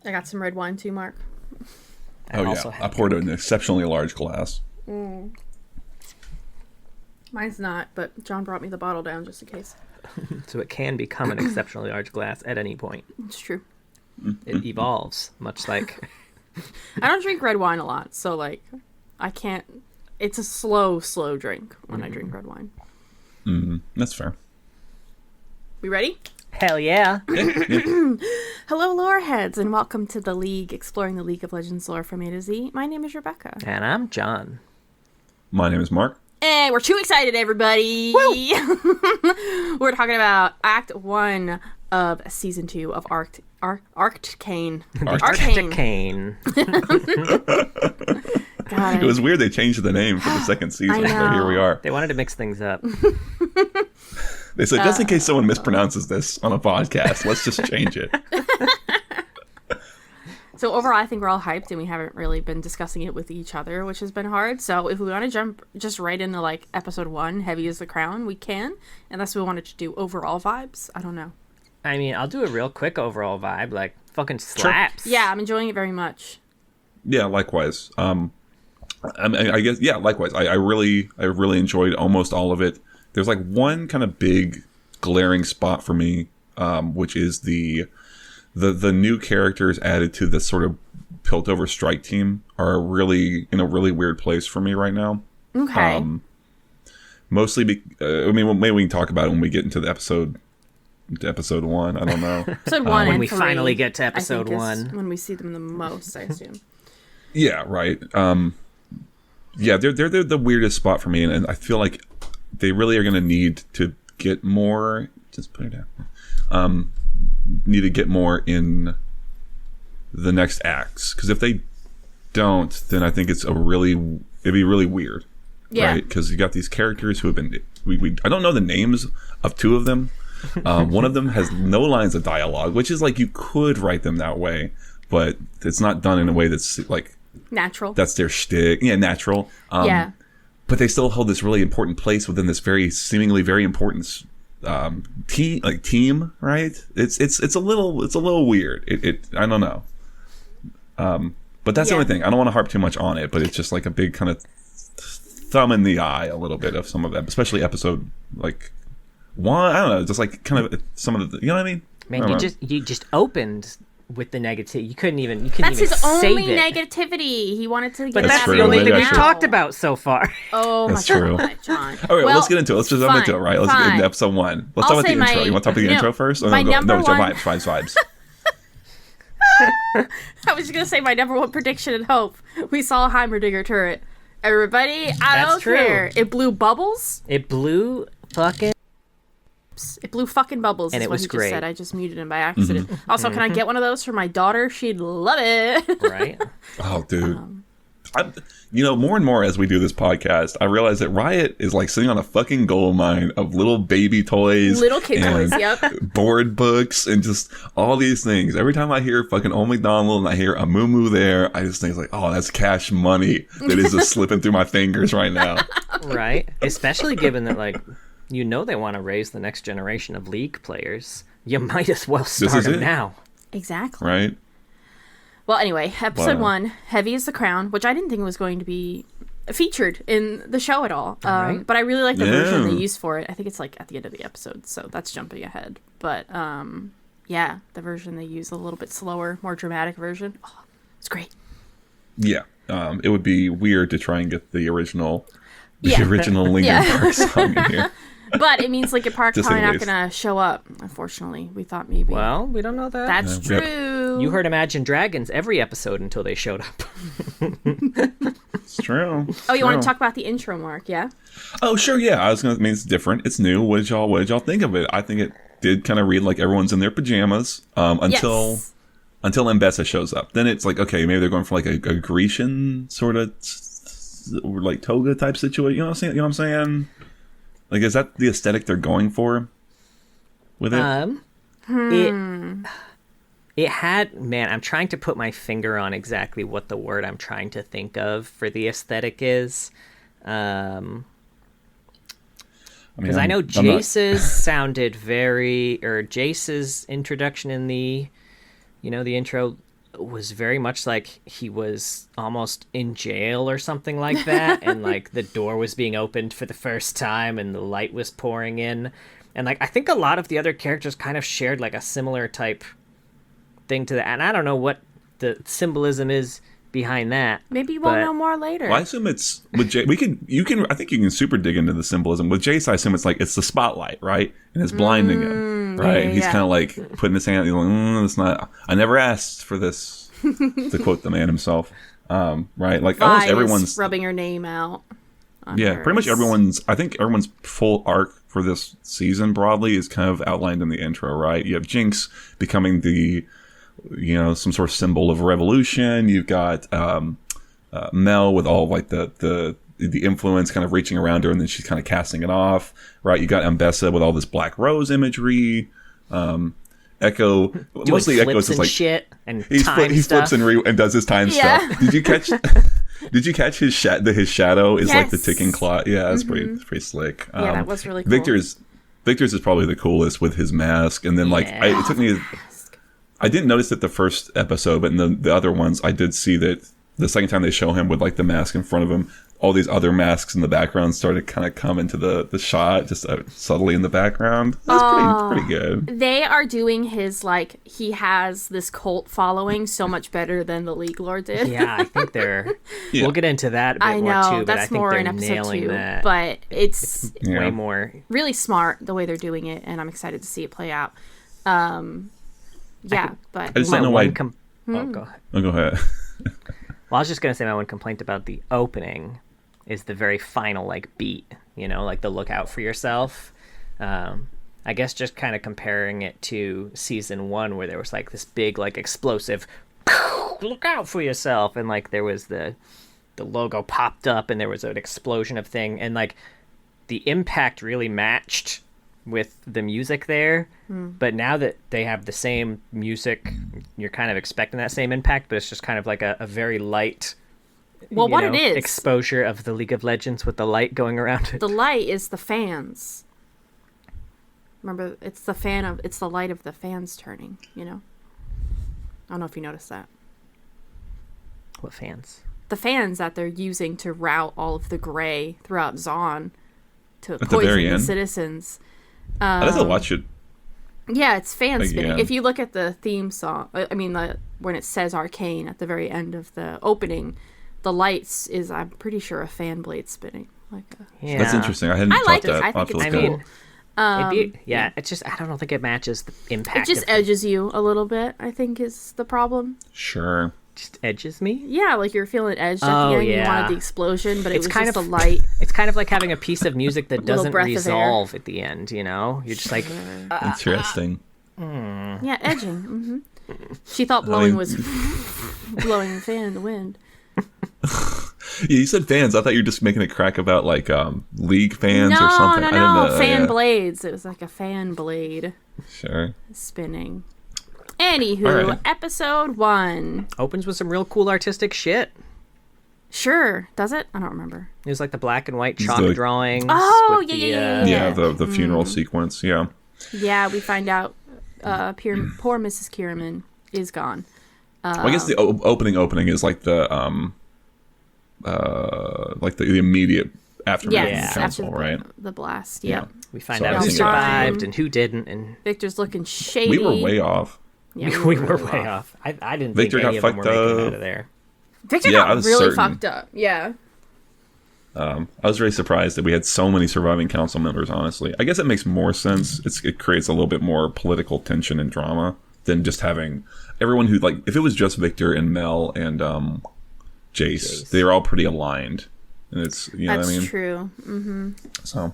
I got some red wine too, Mark. I poured an exceptionally large glass. Mine's not, but John brought me the bottle down just in case. So it can become an exceptionally large glass at any point. It's true. It evolves, much like... I don't drink red wine a lot, so, like, I can't... It's a slow drink when I drink red wine. That's fair. We ready? Hell yeah. Hello, lore heads, and welcome to The League, exploring the League of Legends lore from A to Z. My name is Rebecca. And I'm John. My name is Mark. And we're too excited, everybody! We're talking about Act 1 of Season 2 of Arcane. Arcane. God, It was weird they changed the name for the second season, but here we are. They wanted to mix things up. They said, just in case someone mispronounces this on a podcast, let's just change it. So overall, I think we're all hyped, and we haven't really been discussing it with each other, which has been hard. So if we want to jump just right into, like, episode 1, Heavy is the Crown, we can. Unless we wanted to do overall vibes. I don't know. I mean, I'll do a real quick overall vibe. Like, fucking slaps. Yeah, I'm enjoying it very much. Yeah, likewise. I guess, yeah, likewise. I really enjoyed almost all of it. There's, like, one kind of big glaring spot for me, which is the new characters added to the sort of Piltover strike team are really in a really weird place for me right now. Okay. Mostly, I mean, maybe we can talk about it when we get into the episode 1. I don't know. Episode 1 when and we 3, finally get to I episode think, is 1. when we see them the most, I assume. Yeah, right. Yeah, they're the weirdest spot for me, and I feel like they really are going to need to get more. Just put it down. Need to get more in the next acts, because if they don't, then I think it'd be really weird. Yeah. Right? Because you got these characters who have been. I don't know the names of 2 of them. One of them has no lines of dialogue, which is like you could write them that way, but it's not done in a way that's like Natural. that's their shtick. Yeah, natural. Yeah. But they still hold this really important place within this seemingly very important team, right? It's a little weird. It I don't know. But that's the only thing. I don't want to harp too much on it, but it's just like a big kind of thumb in the eye a little bit of some of them, especially episode like 1. I don't know, just like kind of some of the, you know what I mean? Man, you just opened with the negativity. You couldn't even That's his save only it. negativity. He wanted to get But that that's true. the only Maybe thing I we've should- talked about so far. Oh That's my true. God, John. All right, well, let's get into it. Let's just jump into it, right? Let's get into episode 1. Let's I'll talk about say the intro. my- You want to talk about the no, intro first? my number one- Vibes. I was just going to say my number 1 prediction and hope. We saw a Heimerdinger turret. Everybody, I don't care. It blew bubbles. It blew fucking... It blew fucking bubbles, And is it what was he great. just said. I just muted him by accident. Also, can I get one of those for my daughter? She'd love it. Right? Oh, dude. More and more as we do this podcast, I realize that Riot is like sitting on a fucking gold mine of little baby toys. Little kid and toys, yep. board books and just all these things. Every time I hear fucking Old McDonald and I hear a Moo Moo there, I just think it's like, oh, that's cash money that is just slipping through my fingers right now. Right? Especially given that, like, they want to raise the next generation of League players. You might as well start them now. Exactly. Right? Well, anyway, episode 1, Heavy is the Crown, which I didn't think was going to be featured in the show at all. Right. But I really like the version they used for it. I think it's like at the end of the episode, so that's jumping ahead. But yeah, the version they use, a little bit slower, more dramatic version. Oh, it's great. Yeah. It would be weird to try and get the original Linkin Park song in here. But it means Linkin Park's Just probably not anyways. going to show up, unfortunately. We thought maybe. Well, we don't know that. That's true. You heard Imagine Dragons every episode until they showed up. It's true. Oh, you want to talk about the intro, Mark, yeah? Oh, sure, yeah. I mean, it's different. It's new. What did y'all think of it? I think it did kind of read like everyone's in their pajamas until Mbessa shows up. Then it's like, okay, maybe they're going for like a Grecian sort of like toga type situation. You know what I'm saying? Like, is that the aesthetic they're going for with it? It had, man, I'm trying to put my finger on exactly what the word I'm trying to think of for the aesthetic is. Because I know Jace's sounded Jace's introduction in the intro was very much like he was almost in jail or something like that, and like the door was being opened for the first time and the light was pouring in, and like I think a lot of the other characters kind of shared like a similar type thing to that, and I don't know what the symbolism is behind that. Maybe we'll know more later. Well, I assume it's with Jace. I think you can super dig into the symbolism with Jace. I assume it's like it's the spotlight, right, and it's blinding him, right? Yeah, He's kind of like putting his hand. He's like, it's not. I never asked for this. To quote the man himself, right? Like almost everyone's rubbing her name out. Yeah, pretty much everyone's. I think everyone's full arc for this season broadly is kind of outlined in the intro, right? You have Jinx becoming the some sort of symbol of revolution. You've got Mel with all like the influence kind of reaching around her, and then she's kind of casting it off, right? You got Ambessa with all this Black Rose imagery. Echo, mostly Echo's is like shit and he flips and does his time stuff. Did you catch his shadow is like the ticking clock? Yeah, that's pretty slick. Yeah, that was really cool. Victor's is probably the coolest with his mask, and then it took me. I didn't notice it the first episode, but in the other ones, I did see that the second time they show him with like the mask in front of him, all these other masks in the background started kind of come into the shot just subtly in the background. That's pretty good. They are doing his he has this cult following so much better than the League Lord did. Yeah, I think they're. Yeah. We'll get into that a bit more too. But I think more they're in episode nailing 2. That. But it's way more really smart the way they're doing it, and I'm excited to see it play out. Yeah, but I just don't know why. Go ahead. Oh, go ahead. Well, I was just gonna say my one complaint about the opening is the very final beat. Like the look out for yourself. I guess just kind of comparing it to season 1 where there was this big explosive look out for yourself, and there was the logo popped up and there was an explosion of thing, and the impact really matched with the music there. But now that they have the same music, you're kind of expecting that same impact, but it's just kind of like a very light it is exposure of the League of Legends with the light going around it. The light is the fans. Remember, it's the light of the fans turning, I don't know if you noticed that. What fans? The fans that they're using to route all of the gray throughout Zaun to poison the citizens. I didn't watch it. Yeah, it's fan spinning. If you look at the theme song, when it says Arcane at the very end of the opening, the lights is, I'm pretty sure, a fan blade spinning. That's interesting. I hadn't thought that. I think it's cool. It's just I don't think it matches the impact. It just edges you a little bit, I think, is the problem. Sure. Just edges me? Yeah, you're feeling edged at the end. You wanted the explosion, but it's kind of a light. It's kind of like having a piece of music that doesn't resolve at the end, You're just like... Interesting. Yeah, edging. She thought blowing was blowing the fan in the wind. Yeah, you said fans. I thought you were just making a crack about League fans or something. No, fan blades. It was like a fan blade. Sure. Spinning. Anywho, episode 1 opens with some real cool artistic shit. Sure, does it? I don't remember. It was the black and white chalk drawings. Oh, yeah. The funeral sequence. Yeah. Yeah, we find out poor Mrs. Kierman is gone. I guess the opening is the immediate aftermath of the council, right? The blast. Yeah. We find out who survived and who didn't, and Victor's looking shady. We were way off. Yeah, we were way off. I didn't Victor think any got of them were making it out of there. Victor got really fucked up. Yeah. I was really surprised that we had so many surviving council members, honestly. I guess it makes more sense. It creates a little bit more political tension and drama than just having everyone who, if it was just Victor and Mel and Jace, they were all pretty aligned. And it's, know what I mean? That's true. Mm-hmm. So...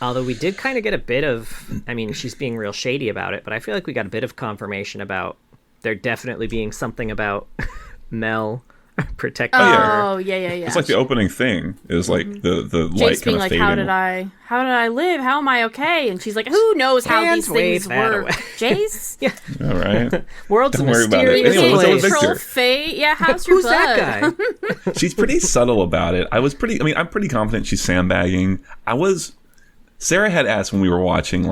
Although we did kind of get a bit of, she's being real shady about it, but I feel like we got a bit of confirmation about there definitely being something about Mel protecting her. Oh, yeah. It's the opening thing is the light kind of fading. How did I live? How am I okay? And she's like, who knows how these things work? Jace? Yeah. All right. World's Don't a mysterious worry about it. Anyway, control fate. Yeah, how's your Who's that guy? She's pretty subtle about it. I'm pretty confident she's sandbagging. Sarah had asked when we were watching,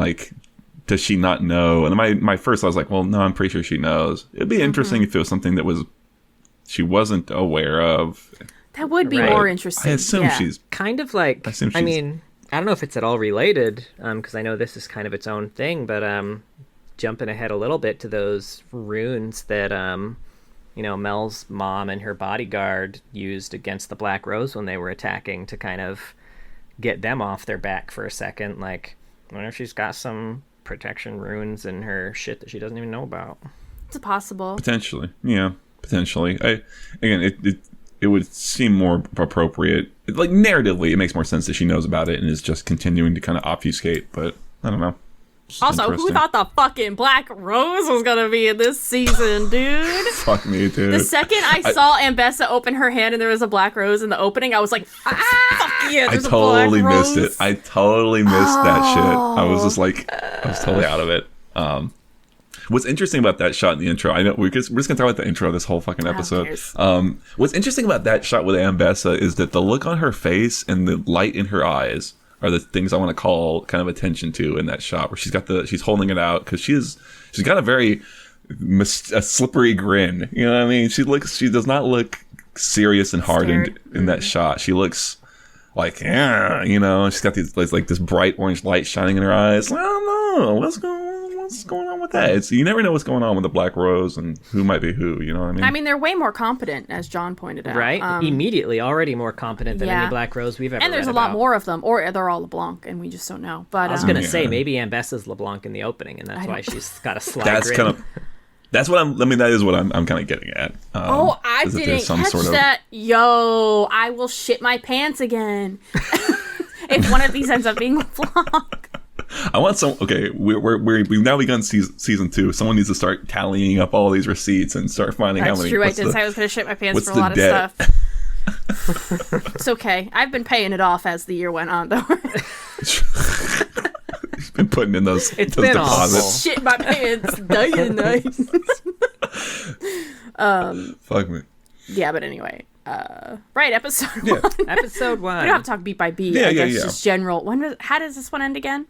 does she not know? And my first I was like, well, no, I'm pretty sure she knows. It'd be interesting if it was something that she wasn't aware of. That would be more interesting. I assume she's kind of like. I mean, I don't know if it's at all related, because I know this is kind of its own thing. But jumping ahead a little bit to those runes that Mel's mom and her bodyguard used against the Black Rose when they were attacking to kind of get them off their back for a second. Like, I wonder if she's got some protection runes in her shit that she doesn't even know about. It's possible. Potentially. Yeah, potentially. It would seem more appropriate. Like, narratively, it makes more sense that she knows about it and is just continuing to kind of obfuscate, but I don't know. Also, who thought the fucking Black Rose was gonna be in this season, dude? Fuck me, dude. The second I saw Ambessa open her hand and there was a Black Rose in the opening, I was like, fuck yeah, there's a Black Rose. Missed it. I totally missed that shit. I was just like, I was totally out of it. What's interesting about that shot in the intro, I know we're just gonna talk about the intro of this whole fucking episode. What's interesting about that shot with Ambessa is that the look on her face and the light in her eyes are the things I want to call kind of attention to in that shot, where she's holding it out because she's got a very a slippery grin. You know what I mean? She does not look serious and hardened in that shot. She looks like, yeah, she's got this bright orange light shining in her eyes. I don't know what's going on with that. You never know what's going on with the Black Rose and who might be who. You know what I mean? I mean, they're way more competent, as John pointed out. Right? Immediately, already more competent than any Black Rose we've ever And there's read a lot about. more of them, or they're all LeBlanc, and we just don't know. But I was going to say, maybe Ambessa's LeBlanc in the opening, and that's why she's got a sly grin. That's what that is what I'm kind of getting at. I didn't catch that. Yo, I will shit my pants again if one of these ends up being LeBlanc. I want some. Okay, we've now begun season 2. Someone needs to start tallying up all these receipts and start finding how many. That's true. I did say I was going to shit my pants for a lot of stuff. It's okay. I've been paying it off as the year went on, though. You've been putting in those deposits. Awful. Shit my pants. Nice. Fuck me. Yeah, but anyway. Right, episode 1. Episode 1. We don't have to talk beat by beat. Yeah. Just general. How does this one end again?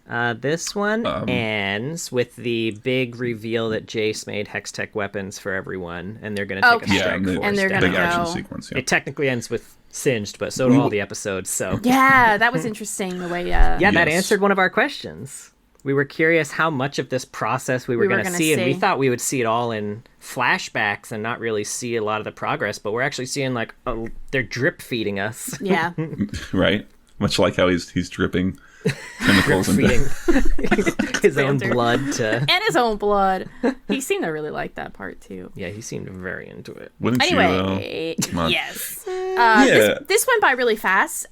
This one ends with the big reveal that Jace made Hextech weapons for everyone, and they're going to take a strike force. And they're going to big go. action sequence. Yeah. It technically ends with Singed, but so do all the episodes. So yeah, that was interesting the way. That answered one of our questions. We were curious how much of this process we were going to see, and we thought we would see it all in flashbacks and not really see a lot of the progress, but we're actually seeing they're drip feeding us. Yeah. Right? Much like how he's dripping chemicals into his own blood and his own blood. He seemed to really like that part too. Yeah, he seemed very into it. Wouldn't anyway, you though? Yes. This went by really fast.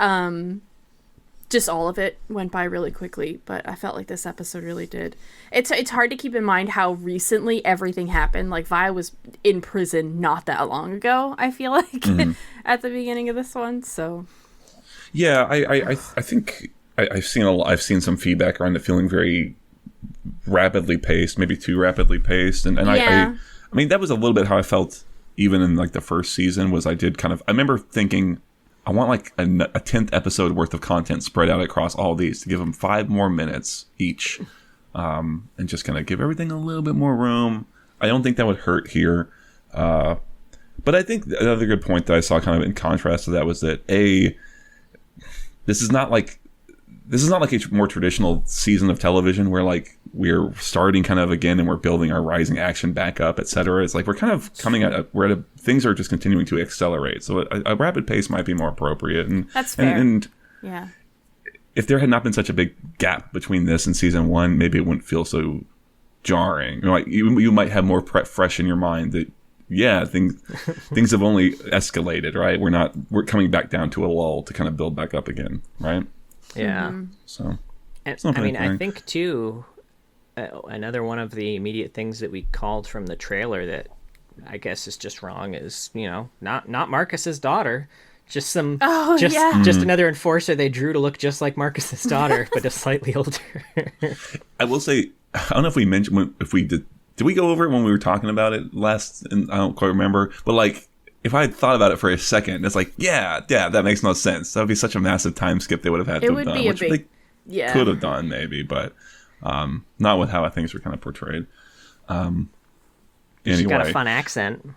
Just all of it went by really quickly, but I felt like this episode really did. It's hard to keep in mind how recently everything happened. Like, Vi was in prison not that long ago, I feel like, at the beginning of this one, so... Yeah, I think I've seen some feedback around it feeling very rapidly paced, maybe too rapidly paced, and I mean, that was a little bit how I felt even in, like, the first season, was I remember thinking... I want like a 10th episode worth of content spread out across all these to give them 5 more minutes each, and just kind of give everything a little bit more room. I don't think that would hurt here. But I think another good point that I saw kind of in contrast to that was that this is not like a more traditional season of television where like we're starting kind of again and we're building our rising action back up, etc. It's like we're kind of coming at things are just continuing to accelerate. So a rapid pace might be more appropriate. And that's fair. And yeah, if there had not been such a big gap between this and season 1, maybe it wouldn't feel so jarring. Like you might have more fresh in your mind that things have only escalated, right? We're coming back down to a lull to kind of build back up again, right? Yeah. So, I think too, another one of the immediate things that we called from the trailer that I guess is just wrong is, not Marcus's daughter, just another enforcer they drew to look just like Marcus's daughter, but just slightly older. I will say, I don't know if we mentioned did we go over it when we were talking about it last? And I don't quite remember, but like, if I had thought about it for a second, it's like, yeah, that makes no sense. That would be such a massive time skip they would have had to have done. Which they could have done maybe, but Not with how things were kind of portrayed. She's got a Anyway, fun accent.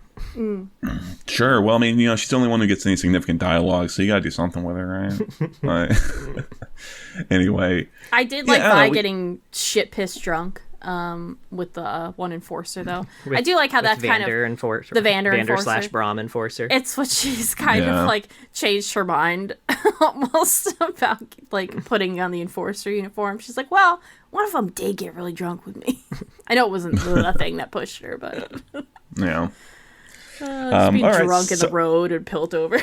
sure. Well, I mean, she's the only one who gets any significant dialogue, so you gotta do something with her, right? Anyway, I did like I don't Vi know, getting shit pissed drunk with the one enforcer though. With- I do like how that kind of enforcer, the Vander enforcer. / Brahm enforcer. It's what she's kind Yeah. of like changed her mind almost about like putting on the enforcer uniform. She's like, well, one of them did get really drunk with me. I know it wasn't the thing that pushed her, but yeah. just being all right, drunk in so- the road and Piltover.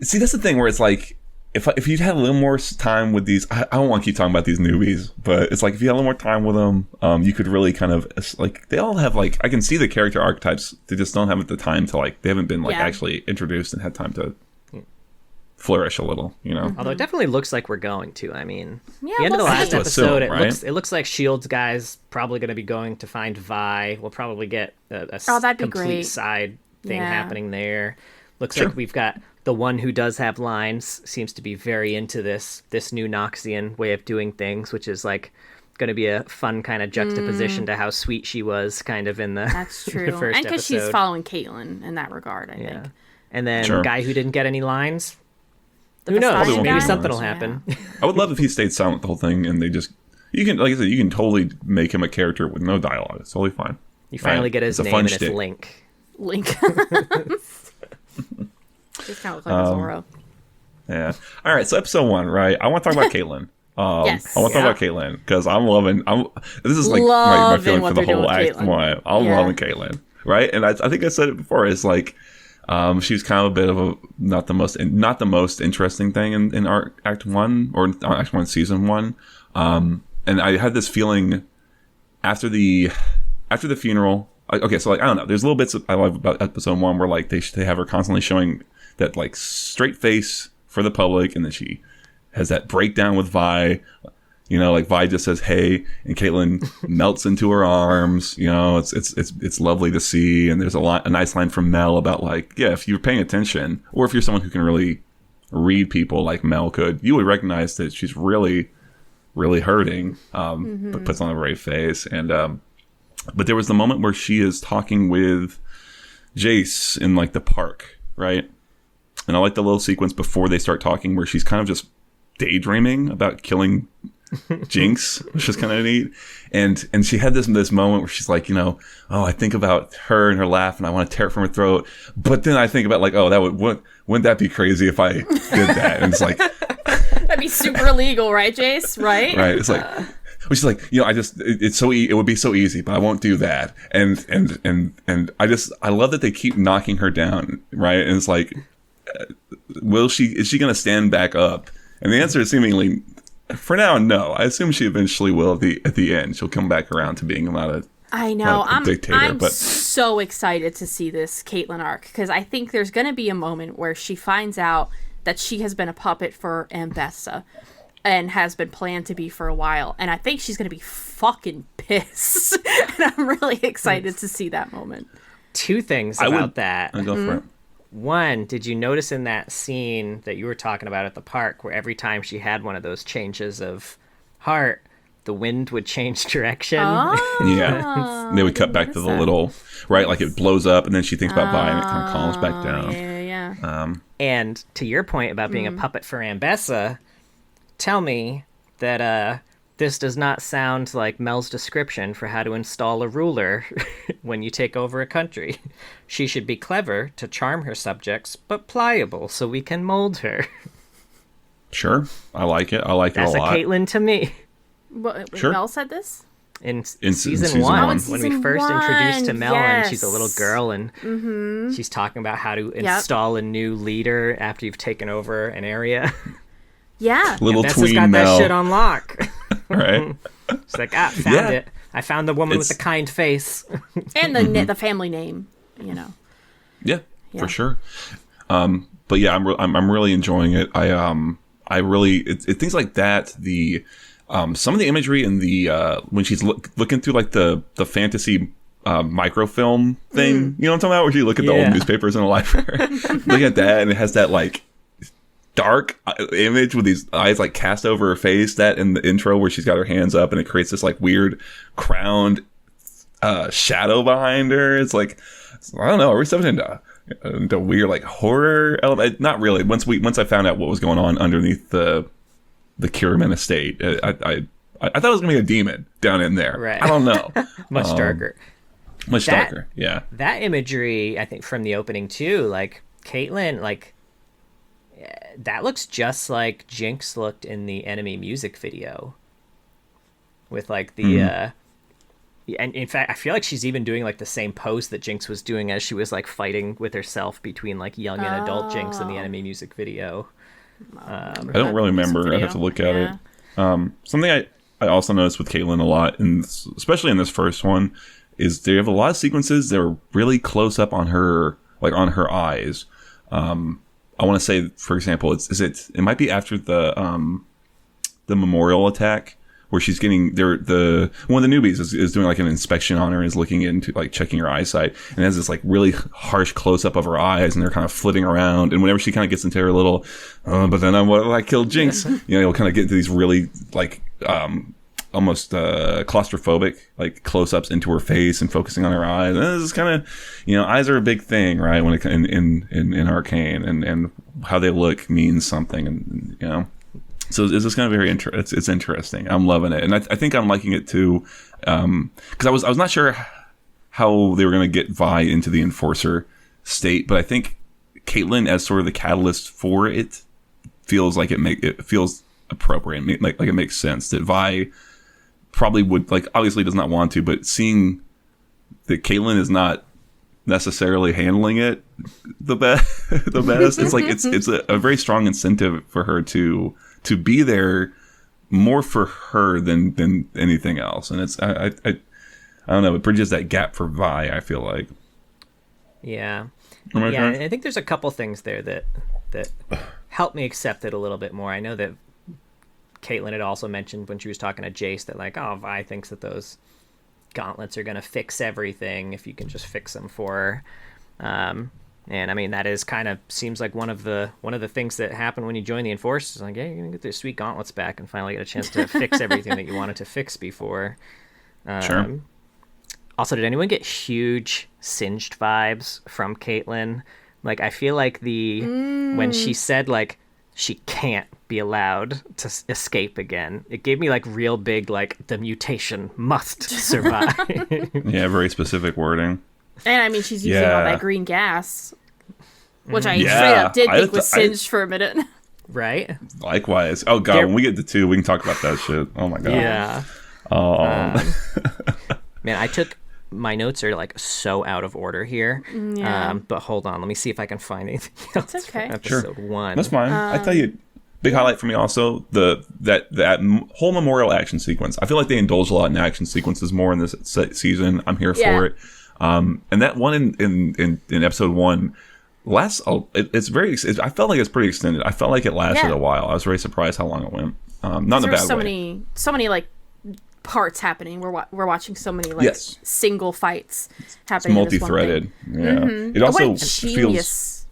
See, that's the thing where it's like, if you'd had a little more time with these, I don't want to keep talking about these newbies, but it's like if you had a little more time with them, you could really kind of like, they all have like, I can see the character archetypes. They just don't have the time to like, they haven't been like Yeah. actually introduced and had time to flourish a little, Although it definitely looks like we're going to. I mean, Yeah, the end of the we'll last see. episode, Assume, right? it looks like Shield's guys probably going to be going to find Vi. We'll probably get a that'd be complete great. side thing Yeah. happening there. Looks Sure. like we've got the one who does have lines seems to be very into this new Noxian way of doing things, which is like going to be a fun kind of juxtaposition to how sweet she was kind of in the That's the true. first And because she's episode. following Caitlyn in that regard, I Yeah. think. And then Sure. guy who didn't get any lines. The Who knows? Poseidon Probably Maybe guy? something will Yeah. happen. I would love if he stayed silent the whole thing and they just, you can, like I said, you can totally make him a character with no dialogue. It's totally fine. You finally Right. get his It's a name fun and it's shtick. Link. Link. Just kind of looks like a Zorro. Yeah. All right. So episode 1, right? I want to talk about Caitlyn. Yes. I want to talk about Caitlyn because this is like my Loving feeling what for the they're whole doing with act Caitlyn. one. I'm Yeah. loving Caitlyn, right? And I think I said it before. It's like she's kind of a bit of a not the most interesting thing in Act 1 or Act 1 Season 1. And I had this feeling after the funeral. Okay, so like I don't know. There's little bits I love about episode 1 where like they have her constantly showing that like straight face for the public, and then she has that breakdown with Vi. Like Vi just says hey, and Caitlyn melts into her arms. It's lovely to see. And there's a nice line from Mel about like, yeah, if you're paying attention, or if you're someone who can really read people like Mel could, you would recognize that she's really, really hurting. But puts on a brave face. And but there was the moment where she is talking with Jace in like the park, right? And I like the little sequence before they start talking where she's kind of just daydreaming about killing Jinx, which is kind of neat. And she had this moment where she's like, I think about her and her laugh and I want to tear it from her throat. But then I think about like, wouldn't that be crazy if I did that? And it's like, That'd be super illegal, right, Jace? Right? right. It's like, which is like, it would be so easy, but I won't do that. And I love that they keep knocking her down. Right. And it's like, is she going to stand back up? And the answer is seemingly, for now, no. I assume she eventually will at the end. She'll come back around to being I know. a dictator. I'm But so excited to see this Caitlyn arc because I think there's going to be a moment where she finds out that she has been a puppet for Ambessa and has been planned to be for a while. And I think she's going to be fucking pissed. And I'm really excited to see that moment. Two things about that. I'll go for it. One, did you notice in that scene that you were talking about at the park where every time she had one of those changes of heart, the wind would change direction? Oh, Yeah. They would cut back to the little, right? Like it blows up and then she thinks about Vi and it kind of calms back down. Yeah. And to your point about being a puppet for Ambessa, tell me that this does not sound like Mel's description for how to install a ruler when you take over a country. She should be clever to charm her subjects, but pliable so we can mold her. Sure. I like it. I like That's it a a lot. Caitlyn to me. What, Sure. Mel said this? In season season one. one, Oh, in when season we first introduced to one, Mel and she's a yes. little girl and she's talking about how to install a new leader after you've taken over an area. Yeah. Little Ambessa's tween got Mel. that shit on lock. Right? She's like, found Yeah. it. I found the woman with It's- the kind face. And the family name, Yeah, Yeah. for sure. But yeah, I'm really enjoying it. I really things like that. The some of the imagery in the when she's looking through like the fantasy microfilm thing, you know what I'm talking about? Where you look at the Yeah. old newspapers in a library, look at that, and it has that like dark image with these eyes like cast over her face. That in the intro where she's got her hands up and it creates this like weird crowned shadow behind her. It's like, I don't know. Are we stepping into weird like horror element? Not really. Once I found out what was going on underneath the Kiriman estate, I thought it was gonna be a demon down in there. Right. I don't know. Much darker. Much darker. Yeah. That imagery, I think, from the opening too. Like Caitlyn, like that looks just like Jinx looked in the Enemy music video. With like the and in fact, I feel like she's even doing like the same pose that Jinx was doing as she was like fighting with herself between like young and adult Jinx in the Enemy music video. I don't really remember. I have to look at it. Something I also noticed with Caitlyn a lot, and especially in this first one, is they have a lot of sequences that are really close up on her, like on her eyes. I want to say, for example, it might be after the memorial attack where she's getting the one of the newbies is doing like an inspection on her, is looking into like checking her eyesight, and has this like really harsh close up of her eyes, and they're kind of flitting around. And whenever she kind of gets into her little, but then I killed Jinx, you'll kind of get into these really like almost claustrophobic like close-ups into her face and focusing on her eyes. And this is kind of, eyes are a big thing, right? When it in Arcane, and how they look means something, and so it's just kind of very it's interesting. I'm loving it, and I think I'm liking it too, because I was not sure how they were going to get Vi into the Enforcer state, but I think Caitlyn as sort of the catalyst for it feels like it feels appropriate, like it makes sense that Vi probably would, like, obviously does not want to, but seeing that Caitlyn is not necessarily handling it the best, it's like it's a very strong incentive for her to be there more for her than anything else, and it's I don't know, it bridges that gap for Vi, I feel like. Yeah. Correct? I think there's a couple things there that help me accept it a little bit more. I know that Caitlyn had also mentioned when she was talking to Jace that, like, Vi thinks that those gauntlets are going to fix everything if you can just fix them for her. And I mean, that is kind of seems like one of the things that happen when you join the Enforcers. Like, yeah, you're going to get those sweet gauntlets back and finally get a chance to fix everything that you wanted to fix before. Sure. Also, did anyone get huge Singed vibes from Caitlyn? Like, I feel like when she said, like, she can't be allowed to escape again, it gave me like real big, like, the mutation must survive. Yeah, very specific wording. And I mean, she's using all that green gas, which I straight up did think was singed for a minute. Right? Likewise. Oh god, when we get to 2, we can talk about that shit. Oh my god. Yeah. Man, I took my notes are like so out of order here. Yeah. But hold on, let me see if I can find anything else. It's okay. From episode 1. That's fine. I tell you, big highlight for me also that whole memorial action sequence. I feel like they indulge a lot in action sequences more in this season. I'm here for it. And that one in episode 1 lasts. I felt like it's pretty extended. I felt like it lasted a while. I was very surprised how long it went. Not in a bad way. So many like parts happening. We're watching so many like single fights happening. It's multi-threaded. Yeah. Mm-hmm. It also what a genius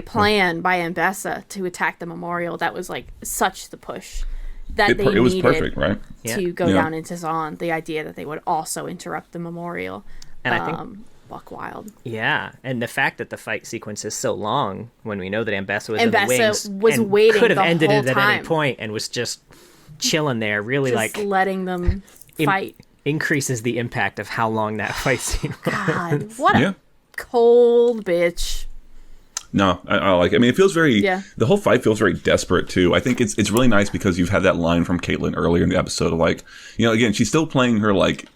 plan by Ambessa to attack the memorial. That was like such the push that it was perfect, right? To go down into Zon. The idea that they would also interrupt the memorial. And I think buck wild. Yeah, and the fact that the fight sequence is so long when we know that Ambessa was in the wings was waiting, could have ended it at any point and was just chilling there, really just like letting them fight. Increases the impact of how long that fight scene was. God, what a cold bitch. No, I like it. I mean, it feels very. The whole fight feels very desperate too. I think it's really nice because you've had that line from Caitlyn earlier in the episode of like, again, she's still playing her like.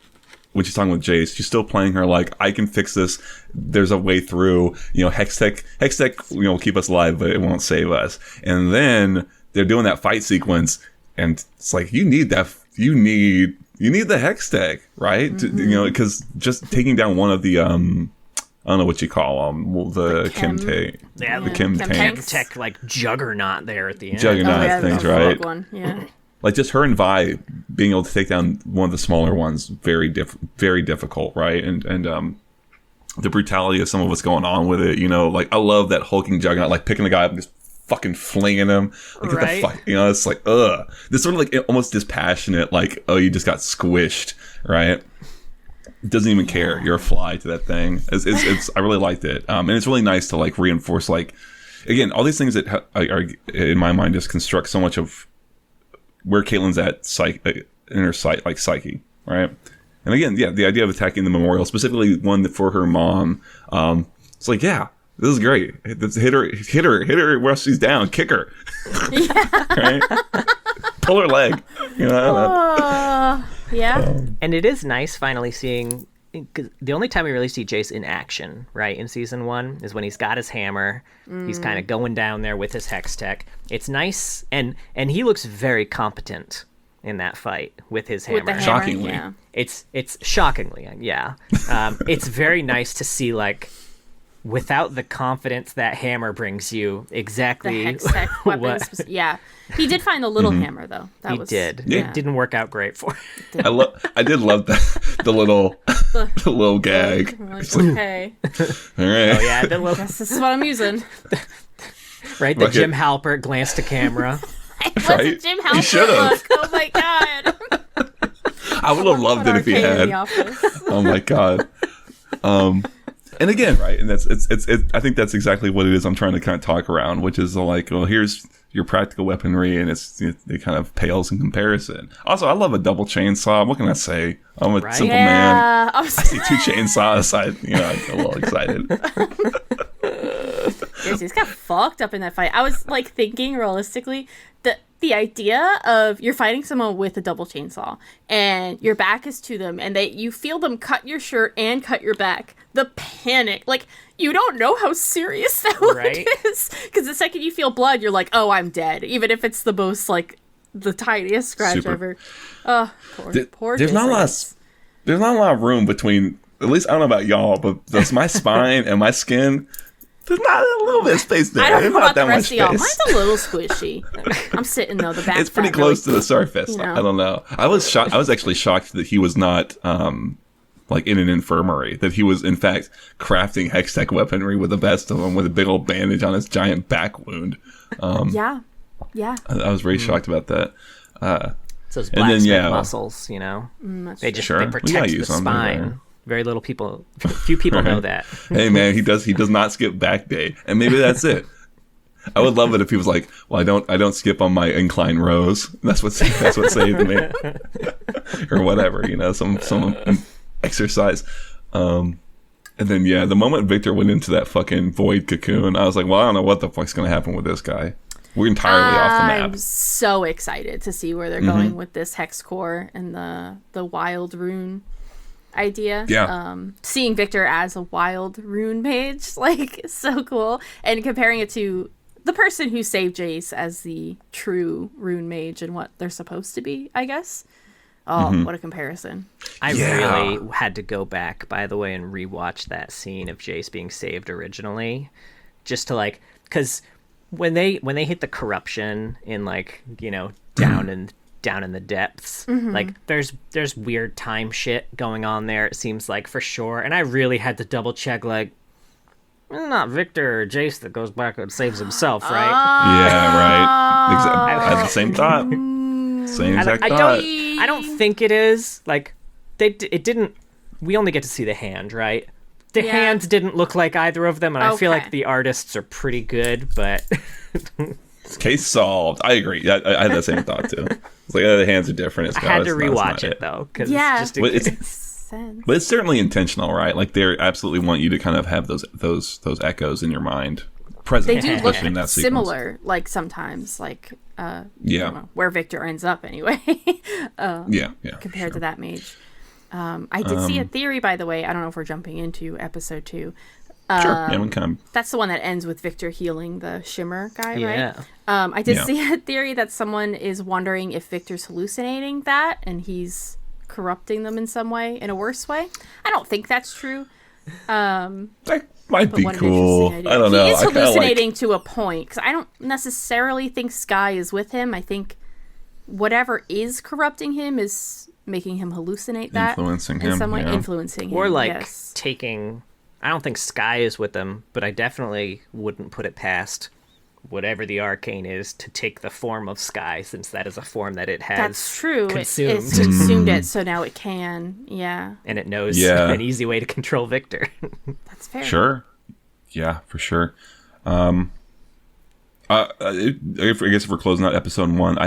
When she's talking with Jace, she's still playing her like, I can fix this. There's a way through. Hextech, will keep us alive, but it won't save us. And then they're doing that fight sequence, and it's like, you need that. You need the Hextech, right? Mm-hmm. Because just taking down one of the I don't know what you call them, the chem tank. Yeah, the chem tech like juggernaut there at the end. Juggernaut things, right? One. Yeah. Like just her and Vi being able to take down one of the smaller ones, very difficult, right? And the brutality of some of what's going on with it, like I love that hulking Juggernaut, like picking the guy up and just fucking flinging him. Like, Right. Get the fuck, you know, it's like, ugh. This sort of like almost dispassionate, like, oh, you just got squished, right? Doesn't even care. You're a fly to that thing. It's I really liked it, and it's really nice to like reinforce, like, again, all these things that are in my mind just construct so much of where Caitlyn's at, inner psyche, right? And again, yeah, the idea of attacking the memorial, specifically one for her mom, it's like, yeah, this is great. Hit her while she's down, kick her, right? Pull her leg, you know. Yeah. And it is nice finally seeing, because the only time we really see Jace in action, right, in season 1 is when he's got his hammer. He's kind of going down there with his hex tech. It's nice, and he looks very competent in that fight with his hammer. With the hammer, Shockingly. yeah. It's shockingly, yeah. It's very nice to see, like, without the confidence that hammer brings you, exactly The hex tech weapons. Yeah. He did find the little hammer, though. That he was, did. Yeah. It didn't work out great for him. I did love the little gag. Like, It's like, okay. all right. Oh, yeah, the little, This is what I'm using. right, the Look Jim at- Halpert glance to camera. What's Right? a Jim He Halpert should've. look? Oh my god. I would have loved it if he Arcane in had. the office. Oh my god. And again, right, and that's it's I think that's exactly what it is. I'm trying to kind of talk around, which is like, well, here's your practical weaponry, and it kind of pales in comparison. Also, I love a double chainsaw. What can I say? I'm a Right? simple man. Yeah. I see 2 chainsaws. I get a little excited. Seriously, this got fucked up in that fight. I was like thinking realistically, the idea of you're fighting someone with a double chainsaw and your back is to them and you feel them cut your shirt and cut your back. The panic, like, you don't know how serious that would Right? is. Because the second you feel blood, you're like, oh, I'm dead. Even if it's the most, like, the tiniest scratch Super. ever. Oh, poor There's not a lot. Jason. There's not a lot of room between. At least I don't know about y'all, but my spine and my skin. There's not a little bit of space there. I don't There's know not about the that much rest of y'all. space. Mine's a little squishy. I'm sitting, though. The back It's pretty fat close to really- the surface. you know. I don't know. I was shocked. I was actually shocked that he was not like in an infirmary. That he was in fact crafting hex tech weaponry with the best of them, with a big old bandage on his giant back wound. Yeah. Yeah. I was very shocked about that. It's those And then, blacksmith yeah. muscles, you know. That's They true. just Sure. they We protect gotta the use them, spine. they're- Very little people, few people know that. Hey man, he does not skip back day, and maybe that's it. I would love it if he was like, well, I don't skip on my incline rows. That's what saved me, or whatever, you know, some exercise. And then yeah, the moment Victor went into that fucking void cocoon, I was like, well, I don't know what the fuck's gonna happen with this guy. We're entirely off the map. I'm so excited to see where they're going with this hex core and the wild rune idea. Yeah. Seeing Victor as a wild rune mage, like, so cool. And comparing it to the person who saved Jace as the true rune mage and what they're supposed to be, I guess. Oh, what a comparison. I Yeah. really had to go back, by the way, and rewatch that scene of Jace being saved originally, just to like, because when they hit the corruption in, like, you know, down in the depths, like there's weird time shit going on there, it seems like, for sure. And I really had to double check, like, it's not Victor or Jace that goes back and saves himself, right? Yeah, right. Exactly. I had the same thought. Same exact thought. I don't think it is. Like, it didn't. We only get to see the hand, right? The Yeah. hands didn't look like either of them, and I feel Okay. like the artists are pretty good, but Case solved. I agree. I had that same thought too. It's like, the hands are different. It's I had to it's not rewatch it though, because Yeah. just Well, it's- Makes sense. But it's certainly intentional, right? Like they absolutely want you to kind of have those echoes in your mind present, They do look especially in that sequence. similar, like, sometimes, like, I Yeah, don't know, where Victor ends up anyway. yeah. Compared to that mage. I did see a theory, by the way. I don't know if we're jumping into episode 2. Sure. Yeah, we can kind of. That's the one that ends with Victor healing the Shimmer guy, yeah. right? I did Yeah. see a theory that someone is wondering if Victor's hallucinating that and he's corrupting them in some way, in a worse way. I don't think that's true. That might be What an cool. interesting idea. I don't know. He is I kinda hallucinating to a point, because I don't necessarily think Sky is with him. I think whatever is corrupting him is making him hallucinate that. Influencing in him, some way. yeah. Influencing him. Or like yes. taking. I don't think Sky is with them, but I definitely wouldn't put it past whatever the Arcane is to take the form of Sky, since that is a form that it has That's true. consumed. It's consumed it, so now it can. Yeah. And it knows an easy way to control Victor. That's fair. Sure. Yeah, for sure. I guess if we're closing out episode 1, I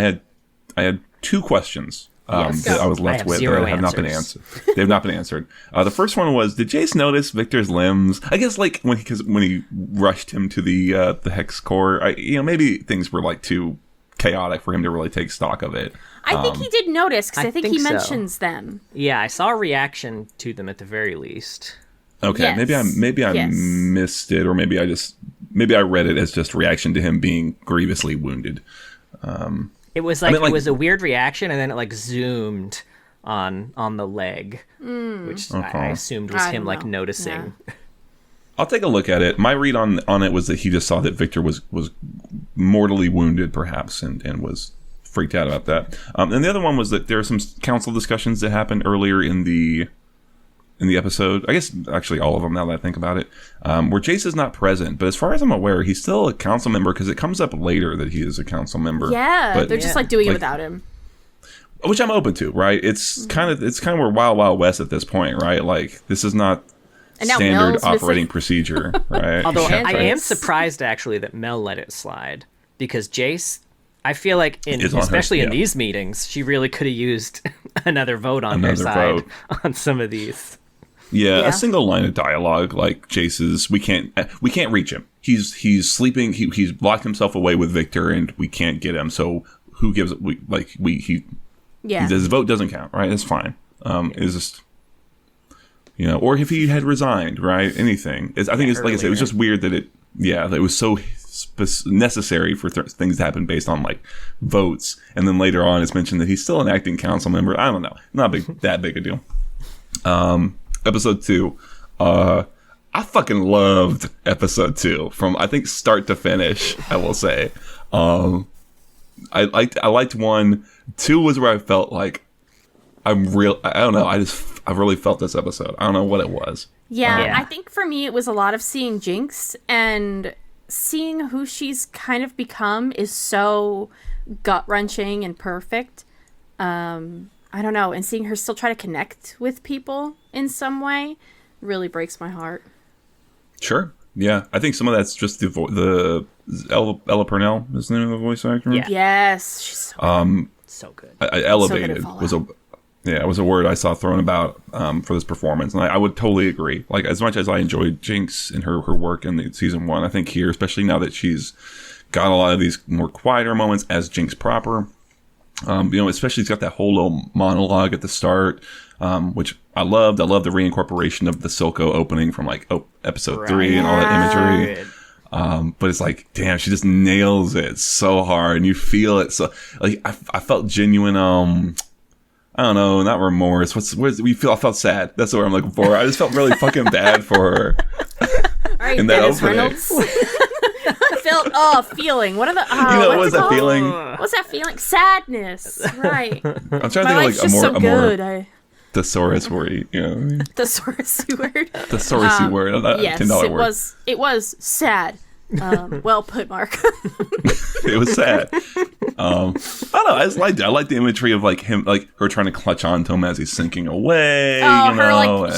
had 2 questions that I was left with that have not been answered. They've not been answered. The first one was, did Jace notice Victor's limbs? I guess like when he rushed him to the hex core, maybe things were like too chaotic for him to really take stock of it. I think he did notice, because I think he so. mentions them. Yeah, I saw a reaction to them at the very least. Okay, Yes. maybe I Yes. missed it, or maybe I read it as just reaction to him being grievously wounded. It was it was a weird reaction, and then it like zoomed on the leg, which I assumed was him like noticing. Yeah. I'll take a look at it. My read on it was that he just saw that Victor was mortally wounded, perhaps, and was freaked out about that. And the other one was that there are some council discussions that happened earlier in the episode. I guess actually all of them, now that I think about it, where Jace is not present. But as far as I'm aware, he's still a council member, because it comes up later that he is a council member. Yeah, but, they're just like doing it without him. Which I'm open to, right? It's kind of we're Wild Wild West at this point, right? Like, this is not standard Mel's operating missing. procedure, right? Although Yeah, I right. am surprised actually that Mel let it slide, because Jace, I feel like Is on her- especially in yeah. these meetings, she really could have used another vote on her Another side vote. on some of these. Yeah, Yeah. a single line of dialogue like Jace's. We can't reach him. He's sleeping. He's locked himself away with Victor, and we can't get him. So who gives? Yeah. His vote doesn't count, right? It's fine. It's just, or if he had resigned, right? Anything. I think it's like I said. It was just weird that it was so necessary for things to happen based on like votes, and then later on it's mentioned that he's still an acting council member. I don't know. Not that big a deal. Episode 2. I fucking loved episode 2 from I think start to finish. I will say, I liked 1. 2 was where I felt like I don't know. I really felt this episode. I don't know what it was. Yeah, I think for me it was a lot of seeing Jinx, and seeing who she's kind of become is so gut-wrenching and perfect. I don't know, and seeing her still try to connect with people in some way really breaks my heart. Sure. Yeah, I think some of that's just the Ella Purnell is the name of the voice actor. Yeah. Yes, she's So good. Elevated Fallout. was a word I saw thrown about for this performance, and I would totally agree. Like, as much as I enjoyed Jinx and her work in the season 1, I think here, especially now that she's got a lot of these more quieter moments as Jinx proper. Especially it's got that whole little monologue at the start, which I loved. I love the reincorporation of the Silco opening from like episode 3 and all that imagery. Good. But it's like, damn, she just nails it so hard, and you feel it. So like, I felt genuine. I don't know, not remorse. I felt sad. That's the word I'm looking for. I just felt really fucking bad for her. All right, in that Dennis opening. Reynolds. Feeling. What are the? What was that feeling? What's that feeling? Sadness. Right. I'm trying to My think life's of just like so a good. more thesaurus word. Thesaurus word. Thesaurus word. Yes, $10 it word. was sad. Well put, Mark. It was sad. I don't know. I just liked it. I liked the imagery of like him, like her trying to clutch onto him as he's sinking away.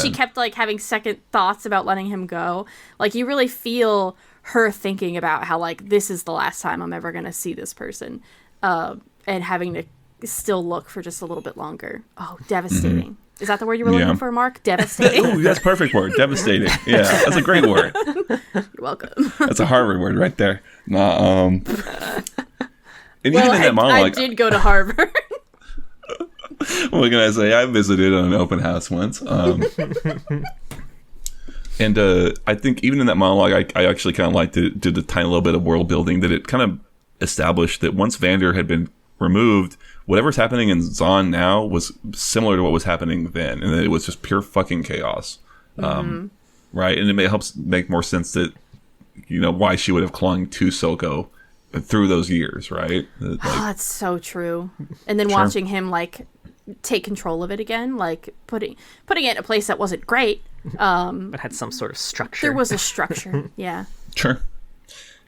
She kept like having second thoughts about letting him go. Like, you really feel her thinking about how like, this is the last time I'm ever gonna see this person, and having to still look for just a little bit longer. Oh, devastating. Mm-hmm. Is that the word you were looking for, Mark? Devastating. Ooh, that's a perfect word. Devastating. Yeah, that's a great word. You're welcome. That's a Harvard word right there. Nah, and even in that I monologue, did go to Harvard. what can I say? I visited on an open house once. And I think even in that monologue, I actually kind of liked it. Did a tiny little bit of world building that it kind of established that once Vander had been removed, whatever's happening in Zon now was similar to what was happening then, and it was just pure fucking chaos. Right, and it helps make more sense that why she would have clung to Silco through those years, right? Oh, that's so true. And then watching him like take control of it again, like putting it in a place that wasn't great, but had some sort of structure. there was a structure. Yeah. Sure.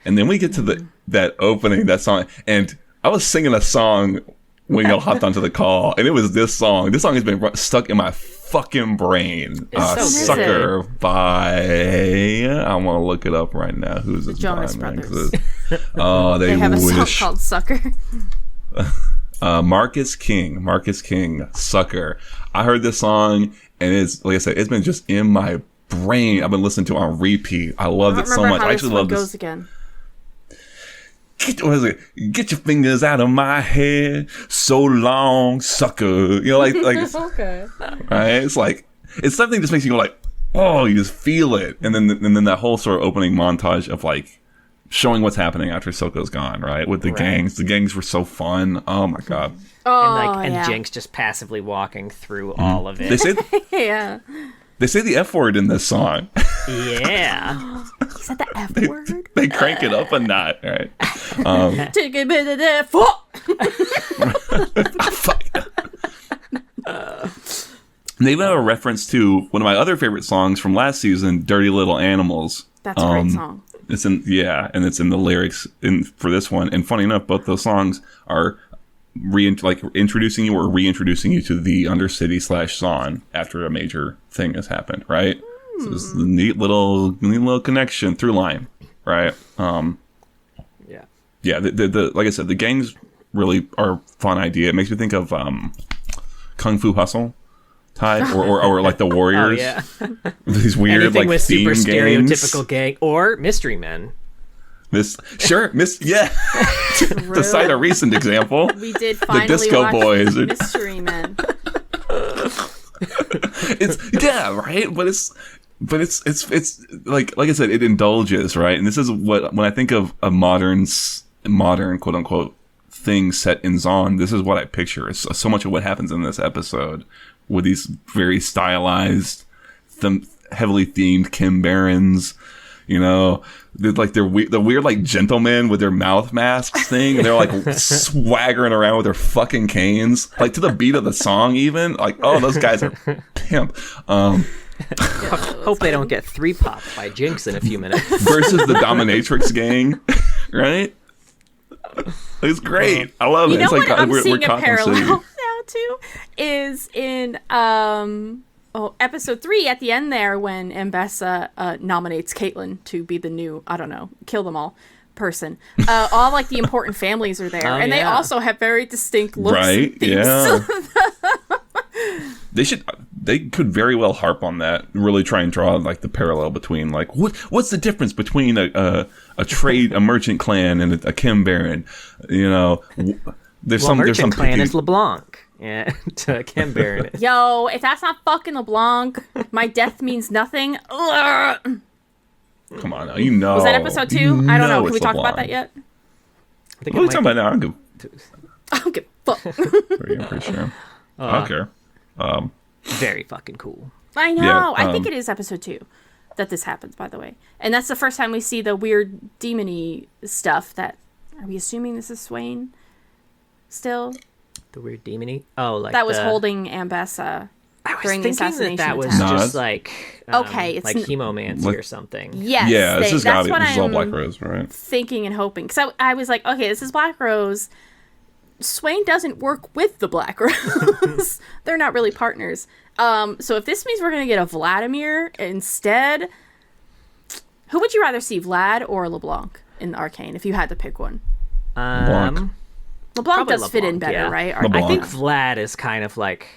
And then we get to that opening, that song, and I was singing a song when y'all hopped onto the call, and it was this song. This song has been stuck in my fucking brain. Sucker by... I want to look it up right now. Who's this Jonas by, Brothers. Oh, they have a song called Sucker. Marcus King, Sucker. I heard this song, and it's, like I said, it's been just in my brain. I've been listening to it on repeat. I love it so much. I actually love this. Goes again. Get your fingers out of my hair, so long, sucker. You know, like okay. Right? It's like, it's something that just makes you go like, oh, you just feel it. And then that whole sort of opening montage of like showing what's happening after Soko's gone, right? With the gangs. The gangs were so fun. Oh my god. Oh, and Jinx just passively walking through all of it. They say yeah. They say the F word in this song. Yeah. He said the F word? They crank it up a notch, right? Take a bit of that fuck. Fuck. They even have a reference to one of my other favorite songs from last season, "Dirty Little Animals." That's a great song. It's in it's in the lyrics for this one. And funny enough, both those songs are introducing you or reintroducing you to the Undercity / Zaun after a major thing has happened, right? So it's a neat little connection through line, right? Yeah. The like I said, the gangs really are a fun idea. It makes me think of Kung Fu Hustle type, or like the Warriors. Oh, yeah. These weird anything with theme super gangs. stereotypical gang or Mystery Men. To cite a recent example, We did finally the Disco watch Boys. Mystery Men. Right? But it's like I said, it indulges, right? And this is when I think of a modern quote unquote thing set in Zaun, this is what I picture. It's so much of what happens in this episode with these very stylized, heavily themed Kim Barons. You know, they're the weird like gentlemen with their mouth masks thing. And they're like swaggering around with their fucking canes, like to the beat of the song. Even like, oh, those guys are pimp. Hope they don't get 3-popped by Jinx in a few minutes. Versus the Dominatrix gang, right? It's great. I love it. You know It's what like I'm we're seeing a Gotham parallel City. now to is in episode 3 at the end there when Mbessa nominates Caitlyn to be the new, I don't know, kill them all person. All like the important families are there, and they also have very distinct looks. Right? And themes. Yeah. They could very well harp on that. Really try and draw like the parallel between like what's the difference between a merchant clan and a Kim Baron? You know, there's some clan is LeBlanc. Yeah, to Kim Baron. Yo, if that's not fucking LeBlanc, my death means nothing. Ugh. Come on now, you know. Was that episode 2? I don't know. Can we talk about that yet? I think what are we talking about now? I don't give a fuck. I'm pretty sure. I don't care. Very fucking cool. I know. Yeah, I think it is episode 2 that this happens, by the way. And that's the first time we see the weird demony stuff that... Are we assuming this is Swain still? The weird demony? Oh, like that was holding Ambessa during the assassination that was attempt. just like... okay, it's... like hemomancy or something. Yes. Yeah, this is that's what I'm this is all Black Rose, right? thinking and hoping. Because I was like, okay, this is Black Rose. Swain doesn't work with the Black Rose. They're not really partners. So if this means we're going to get a Vladimir instead, who would you rather see, Vlad or LeBlanc in Arcane, if you had to pick one? LeBlanc does fit in better, right? I think Vlad is kind of like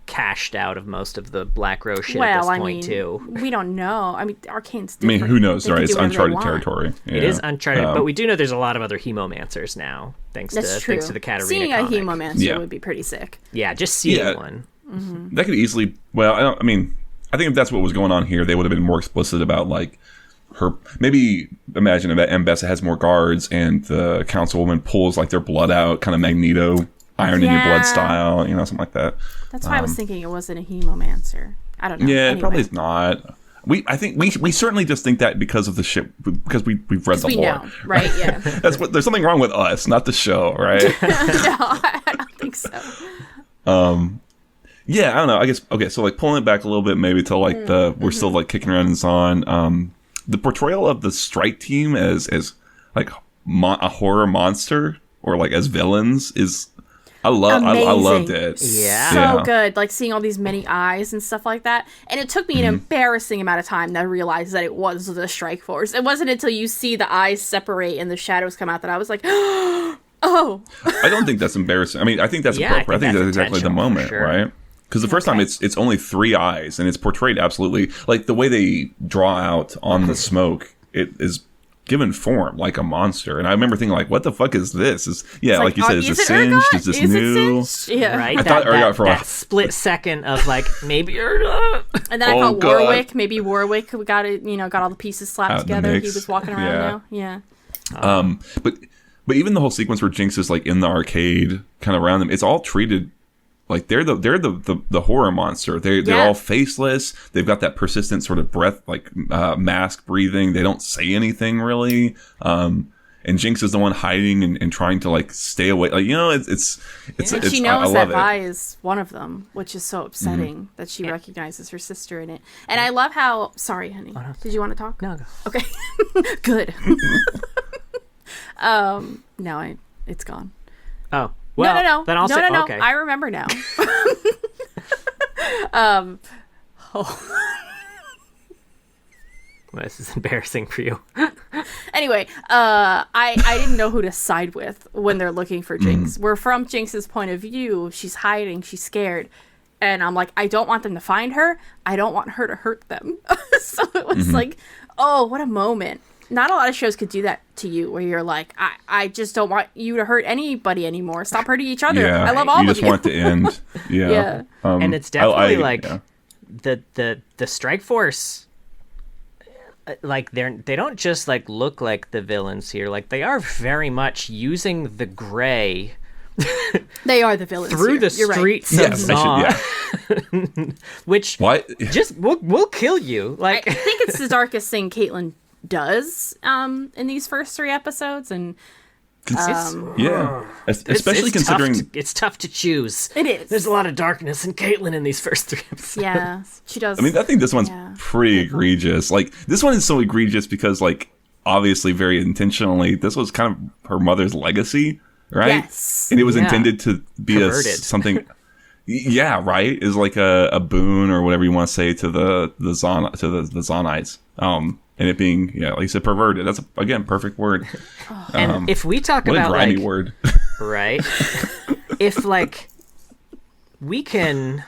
cashed out of most of the Black Rose shit at this point, too. We don't know. I mean, Arcane's different. Who knows, right? It's uncharted territory. Yeah. It is uncharted, but we do know there's a lot of other hemomancers now, thanks to the Katarina Seeing comic. a hemomancer would be pretty sick. Yeah, just seeing one. Mm-hmm. That could easily... Well, I think if that's what was going on here, they would have been more explicit about, like, her... Maybe imagine that Mbessa has more guards and the councilwoman pulls, like, their blood out, kind of Magneto, iron in your blood style, something like that. That's why I was thinking it wasn't a hemomancer. I don't know. Yeah, anyway. probably it's not. I think we certainly just think that because of the shit, because we've read the lore. Know, right? Yeah. There's something wrong with us, not the show, right? No, I don't think so. Yeah, I don't know. I guess okay. So like pulling it back a little bit, maybe to like we're still like kicking around in Zaun. The portrayal of the strike team as like a horror monster or like as villains is. I loved it. Yeah. So good. Like seeing all these many eyes and stuff like that. And it took me an embarrassing amount of time to realize that it was the Strike Force. It wasn't until you see the eyes separate and the shadows come out that I was like, oh. I don't think that's embarrassing. I mean, I think that's appropriate. I think that's exactly the moment, sure. right? Because the first time it's only 3 eyes and it's portrayed absolutely like the way they draw out on the smoke. It is given form like a monster, and I remember thinking like, "What the fuck is this?" Like you said, is this singed? Is this new? Yeah, right. I thought Urgot for that split second of like maybe Urgot, and then I thought Warwick. Maybe Warwick got it. Got all the pieces slapped together. He was walking around now. Yeah. But even the whole sequence where Jinx is like in the arcade, kind of around them, it's all treated. Like they're the horror monster. They're all faceless. They've got that persistent sort of breath, like mask breathing. They don't say anything really. And Jinx is the one hiding and trying to like stay away. Like it's. And she knows that Vi is one of them, which is so upsetting that she recognizes her sister in it. And I love how. Sorry, honey. Did you want to talk? No. Okay. Good. No, it's gone. Oh. Well, no. Then I'll say, no. okay. I remember now. Well, this is embarrassing for you. Anyway, I didn't know who to side with when they're looking for Jinx. We're from Jinx's point of view. She's hiding. She's scared. And I'm like, I don't want them to find her. I don't want her to hurt them. So it was like, oh, what a moment. Not a lot of shows could do that to you where you're like, I just don't want you to hurt anybody anymore. Stop hurting each other. Yeah, I love all of you. You just want to end. Yeah. And it's definitely the Strike Force, like they don't just like look like the villains here. Like they are very much using the gray. They are the villains through here. the You're streets right. of Zaw, which just will kill you. Like I think it's the darkest thing Caitlyn does in these first 3 episodes, and especially considering it's tough to choose. It is. There's a lot of darkness in Caitlyn in these first 3 episodes. Yeah, she does. I mean, I think this one's pretty egregious. Like this one is so egregious because, like, obviously, very intentionally, this was kind of her mother's legacy, right? Yes, and it was intended to be perverted. something. Yeah, right. Is like a boon or whatever you want to say to the Zonites. And it being, like you said, perverted. That's, again, perfect word. And if we talk what about, a grimy like, word. Right? If, like, we can...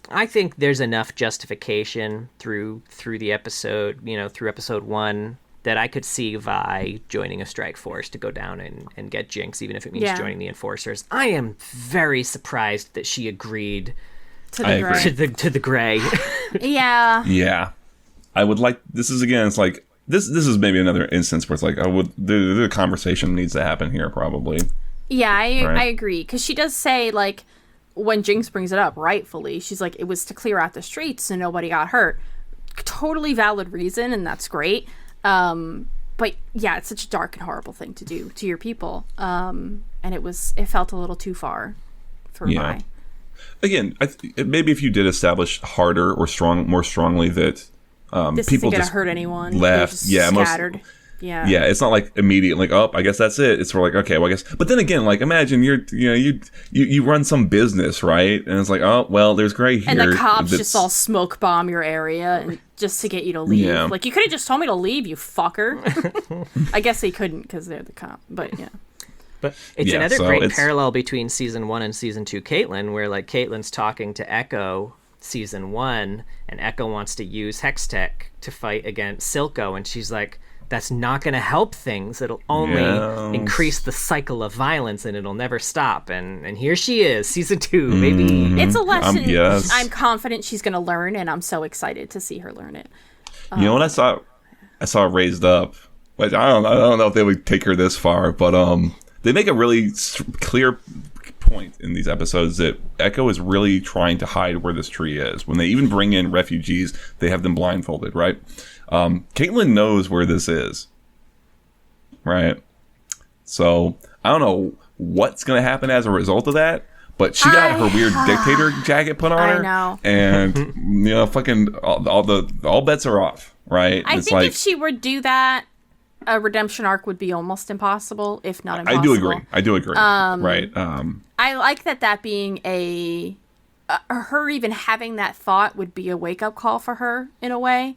I think there's enough justification through the episode, through episode 1, that I could see Vi joining a Strike Force to go down and get Jinx, even if it means joining the Enforcers. I am very surprised that she agreed to the gray. Yeah. Yeah. I would like, this is again, it's like, this is maybe another instance where it's like, the conversation needs to happen here probably. Yeah, I agree. Because she does say, like, when Jinx brings it up, rightfully, she's like, it was to clear out the streets and nobody got hurt. Totally valid reason, and that's great. But yeah, it's such a dark and horrible thing to do to your people. And it felt a little too far for Vi. Again, maybe if you did establish harder or more strongly that this people isn't gonna just hurt anyone. left, scattered. Yeah, it's not like immediate, like, oh, I guess that's it. It's sort of like, okay, well, I guess. But then again, like, imagine you run some business, right? And it's like, oh, well, there's gray here. And the cops just all smoke bomb your area and just to get you to leave. Yeah. Like, you could have just told me to leave, you fucker. I guess they couldn't because they're the cop. But yeah. But it's another great parallel between season 1 and season 2 Caitlyn, where like Caitlyn's talking to Echo season 1, and Echo wants to use Hextech to fight against Silco, and she's like, that's not going to help things. It'll only increase the cycle of violence, and it'll never stop. And here she is, season 2, maybe. It's a lesson I'm confident she's going to learn, and I'm so excited to see her learn it. You know what I saw raised up, which I don't know if they would take her this far, but they make a really clear point in these episodes that Echo is really trying to hide where this tree is. When they even bring in refugees, they have them blindfolded, right? Caitlyn knows where this is, right? So I don't know what's going to happen as a result of that, but she got her weird dictator jacket put on her. I know. And fucking all bets are off, right? I think if she would do that, a redemption arc would be almost impossible, if not impossible. I do agree. Right. I like that being her even having that thought would be a wake-up call for her, in a way.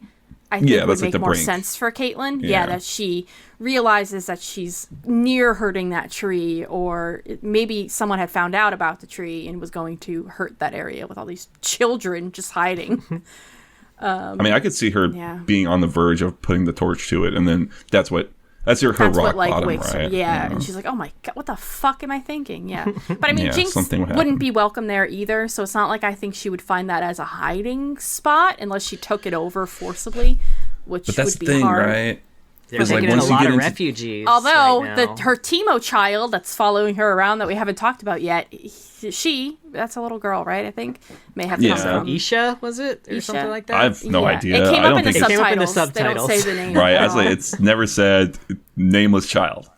I think it would make more sense for Caitlyn. Yeah, that she realizes that she's near hurting that tree, or maybe someone had found out about the tree and was going to hurt that area with all these children just hiding. I mean, I could see her being on the verge of putting the torch to it, and then that's rock bottom, wakes right? her. Yeah, and she's like, oh my God, what the fuck am I thinking? Yeah. But I mean, Jinx wouldn't be welcome there either, so it's not like I think she would find that as a hiding spot unless she took it over forcibly, which would be hard. But that's the thing, right? They're taking in a lot of refugees. Although her Teemo child that's following her around that we haven't talked about yet, that's a little girl, right? I think may have come from Isha, was it, or something like that? I have no idea. It came up in the subtitles. They don't say the name. Right, I was like, it's never said nameless child.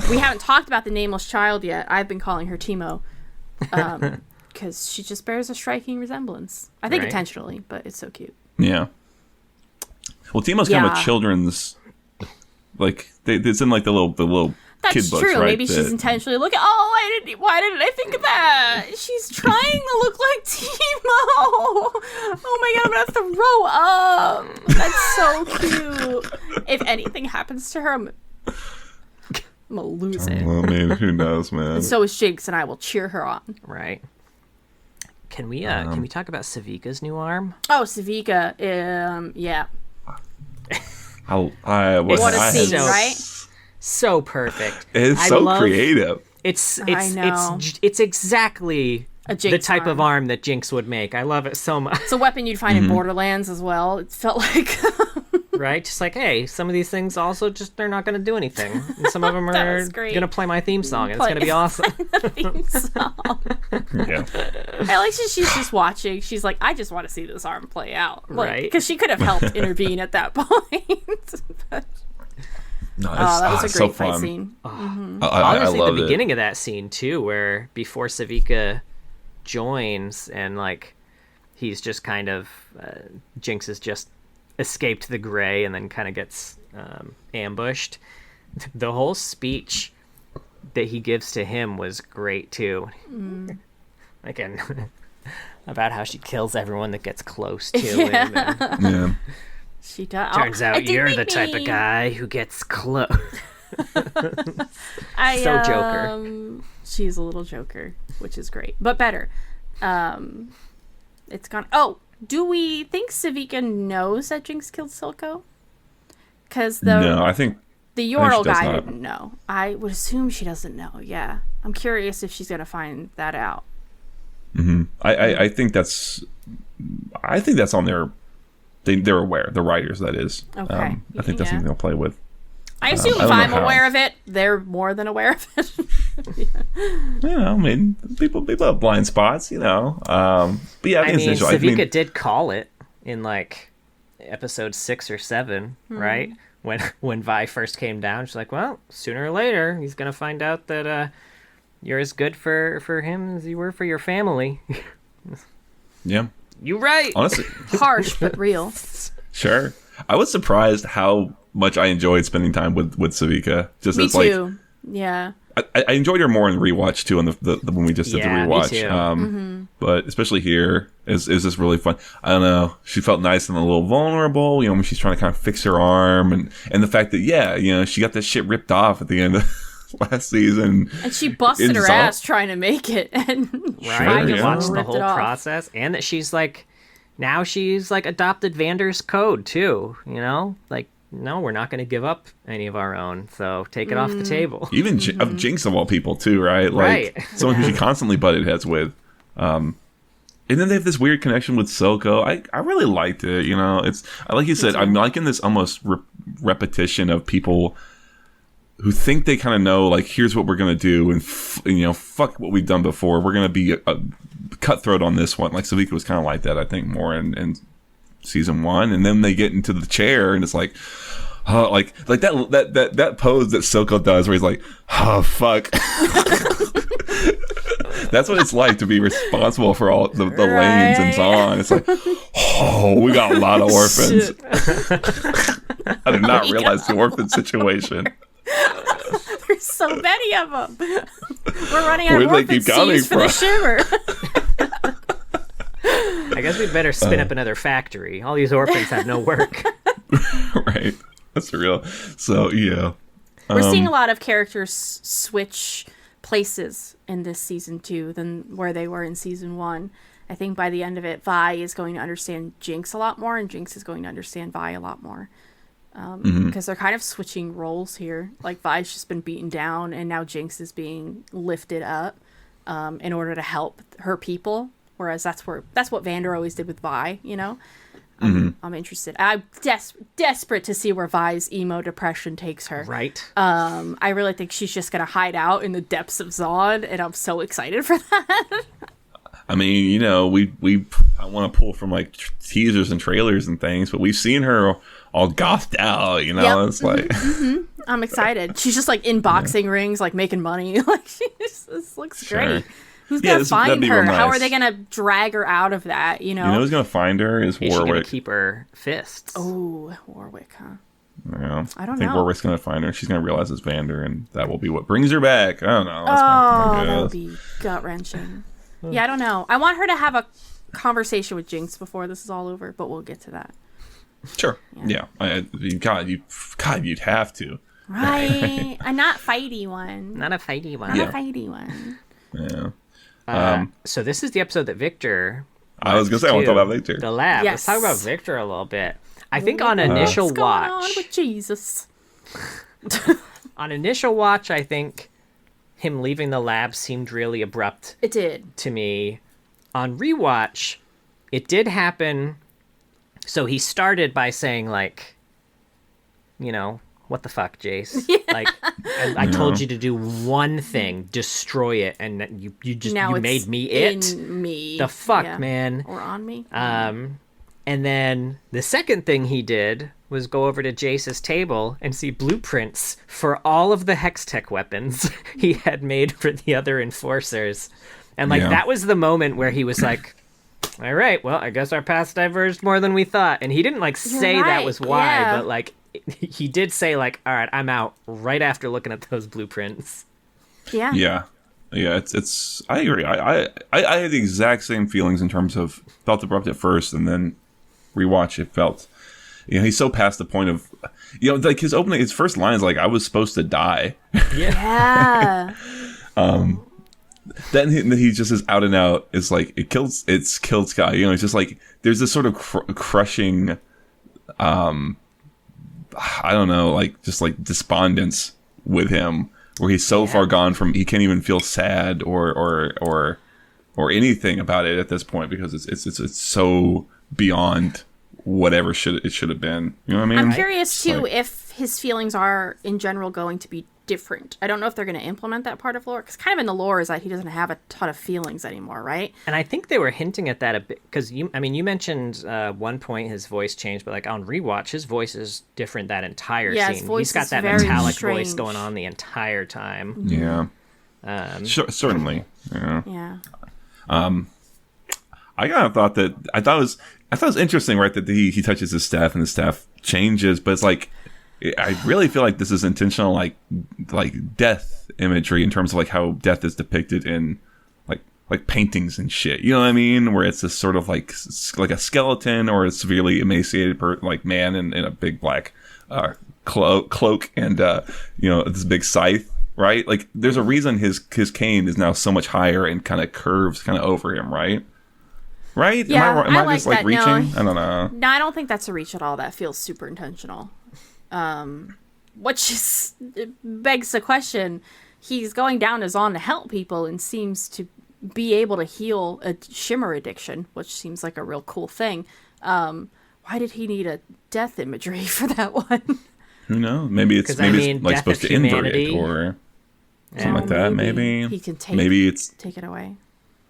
We haven't talked about the nameless child yet. I've been calling her Teemo, because she just bears a striking resemblance. I think intentionally, but it's so cute. Yeah. Well, Teemo's kind of a children's. Like it's in like the little That's kid books, true. right? Maybe she's intentionally looking. Oh, why didn't I think of that? She's trying to look like Teemo. Oh my God, I'm gonna have to throw up. That's so cute. If anything happens to her, I'm gonna lose it. Well, I mean, who knows, man? And so is Jinx, and I will cheer her on. Right. Can we talk about Savika's new arm? Oh, Savika. Yeah. What a scene, right? So perfect. It's so creative. It's exactly the type of arm that Jinx would make. I love it so much. It's a weapon you'd find in Borderlands as well. It felt like right, just like, hey, some of these things also just they're not going to do anything. And some of them are going to play my theme song, and it's going to be awesome. Theme song. Yeah. I like she's just watching. She's like, I just want to see this arm play out, right? Because she could have helped intervene at that point. But, no, that was a great fight fun. scene. Honestly, the beginning of that scene too, where before Savika joins and like he's just kind of Jinx has just escaped the gray and then kind of gets ambushed. The whole speech that he gives to him was great too. Again, about how she kills everyone that gets close to him. Yeah. She does. Turns out you're the type of guy who gets close. So Joker. She's a little Joker, which is great, but better. It's gone. Oh, do we think Savika knows that Jinx killed Silco? Because no, I think the Yordle guy didn't know. I would assume she doesn't know. Yeah, I'm curious if she's gonna find that out. Mm-hmm. I think that's on their. They're aware. The writers, that is. Okay. I think that's something they'll play with. I assume if I'm aware of it, they're more than aware of it. Yeah, I mean, people have blind spots, you know. But yeah, I mean, Savika did call it in like episode 6 or 7, right? When Vi first came down, she's like, "Well, sooner or later, he's gonna find out that you're as good for him as you were for your family." Yeah. You're right. Honestly, harsh but real. Sure. I was surprised how much I enjoyed spending time with Savika. Just Me as too. Like, yeah. I enjoyed her more in rewatch too, on the when we just did the rewatch. Me too. But especially here is just really fun. I don't know. She felt nice and a little vulnerable, you know, when she's trying to kind of fix her arm, and the fact that she got that shit ripped off at the end of last season, and she busted her ass trying to make it, and to watch the whole process, and that she's like adopted Vander's code too, you know, like, no, we're not going to give up any of our own, so take it off the table. Even of Jinx of all people too, right? Like someone who she constantly butted heads with. And then they have this weird connection with Silco. I really liked it, you know. It's like you said, I'm liking this almost repetition of people who think they kind of know, like, here's what we're going to do, and fuck what we've done before. We're going to be a cutthroat on this one. Like, Savika was kind of like that, I think, more in season 1. And then they get into the chair, and it's like, like that pose that Silco does, where he's like, oh, fuck. That's what it's like to be responsible for all the lanes and so on. It's like, oh, we got a lot of orphans. I did not realize the orphan situation. There's so many of them. We're running out Where of do they orphan keep coming seeds for the shimmer. I guess we'd better spin up another factory. All these orphans have no work. Right. That's real. So, yeah. We're seeing a lot of characters switch places in this season 2 than where they were in season 1. I think by the end of it, Vi is going to understand Jinx a lot more, and Jinx is going to understand Vi a lot more. Because they're kind of switching roles here. Like, Vi's just been beaten down, and now Jinx is being lifted up in order to help her people. Whereas that's what Vander always did with Vi, you know? I'm interested. I'm desperate to see where Vi's emo depression takes her. Right. I really think she's just going to hide out in the depths of Zod, and I'm so excited for that. I mean, you know, I want to pull from like teasers and trailers and things, but we've seen her all gothed out, you know? Yep. It's like... I'm excited. She's just like in boxing rings, like making money. Like, this looks great. Who's gonna find her? How are they gonna drag her out of that? You know who's gonna find her is Warwick. She's gonna keep her fists. Oh, Warwick, huh? Yeah, I don't think know. Warwick's gonna find her. She's gonna realize it's Vander, and that will be what brings her back. I don't know. That would be gut wrenching. Yeah, I don't know. I want her to have a conversation with Jinx before this is all over, but we'll get to that. Sure. Yeah. God, you'd have to. Right. A not fighty one. Not a fighty one. Not a fighty one. Yeah. So this is the episode that Victor... I was going to say, I want to talk about Victor. The lab. Yes. Let's talk about Victor a little bit. I think on initial What's watch... going on with Jesus? On initial watch, I think him leaving the lab seemed really abrupt. It did. To me. On rewatch, it did happen... So he started by saying, like, you know, what the fuck, Jace? Yeah. Like, I told you to do one thing, destroy it, and you made me it. In me. The fuck, man. Or on me. And then the second thing he did was go over to Jace's table and see blueprints for all of the Hextech weapons he had made for the other enforcers. And, like, that was the moment where he was like... All right, well, I guess our paths diverged more than we thought. And he didn't, like, say that was why, but, like, he did say, like, all right, I'm out right after looking at those blueprints. Yeah. Yeah. Yeah, it's I agree. I had the exact same feelings in terms of felt abrupt at first, and then rewatch it felt, you know, he's so past the point of, you know, like his first line is like, I was supposed to die. Yeah. Then he just is out and out. It's like it's killed Sky. You know, it's just like there's this sort of crushing, I don't know, like just like despondence with him, where he's so far gone from he can't even feel sad or anything about it at this point because it's so beyond whatever it should have been. You know what I mean? I'm curious too if his feelings are in general going to be different. I don't know if they're going to implement that part of lore, because kind of in the lore is that he doesn't have a ton of feelings anymore, right? And I think they were hinting at that a bit, because you mentioned one point his voice changed, but like on rewatch, his voice is different that entire scene. His voice He's got is that very metallic strange. voice going on the entire time. Yeah. Certainly. Yeah. Yeah. I kind of thought that I thought it was interesting, right? That he touches his staff and the staff changes, but it's like I really feel like this is intentional, like death imagery in terms of like how death is depicted in like paintings and shit. You know what I mean? Where it's this sort of like a skeleton or a severely emaciated like man in a big black cloak and you know, this big scythe. Right? Like there's a reason his cane is now so much higher and kind of curves kind of over him. Right? Right? Yeah, Am I like just like that. reaching? No, I don't know. No, I don't think that's a reach at all. That feels super intentional. Which is, it begs the question. He's going down as on to help people and seems to be able to heal a shimmer addiction, which seems like a real cool thing. Why did he need a death imagery for that one? Who knows? Maybe it's like supposed to invert it or something like that. Maybe he can take it away.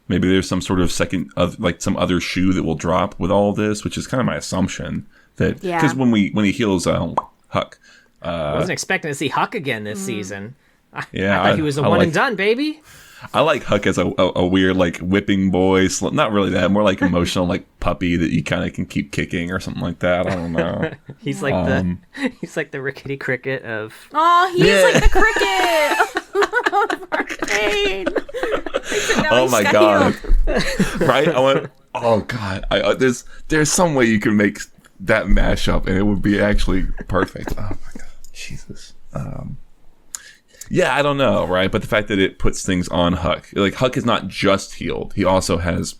Maybe there's some sort of second of like some other shoe that will drop with all this, which is kind of my assumption that because when he heals Huck, I wasn't expecting to see Huck again this season. I Yeah, thought he was a one and done, baby. I like Huck as a weird, like, whipping boy. Not really that. More like emotional, like, puppy that you kind of can keep kicking or something like that. I don't know. He's like he's like the rickety cricket of... Oh, he's like the cricket of Arcane. Oh, my God. Right? I went, oh, God. There's some way you can make that mashup, and it would be actually perfect. Oh, my God. Jesus. Yeah, I don't know, right? But the fact that it puts things on Huck, like Huck is not just healed; he also has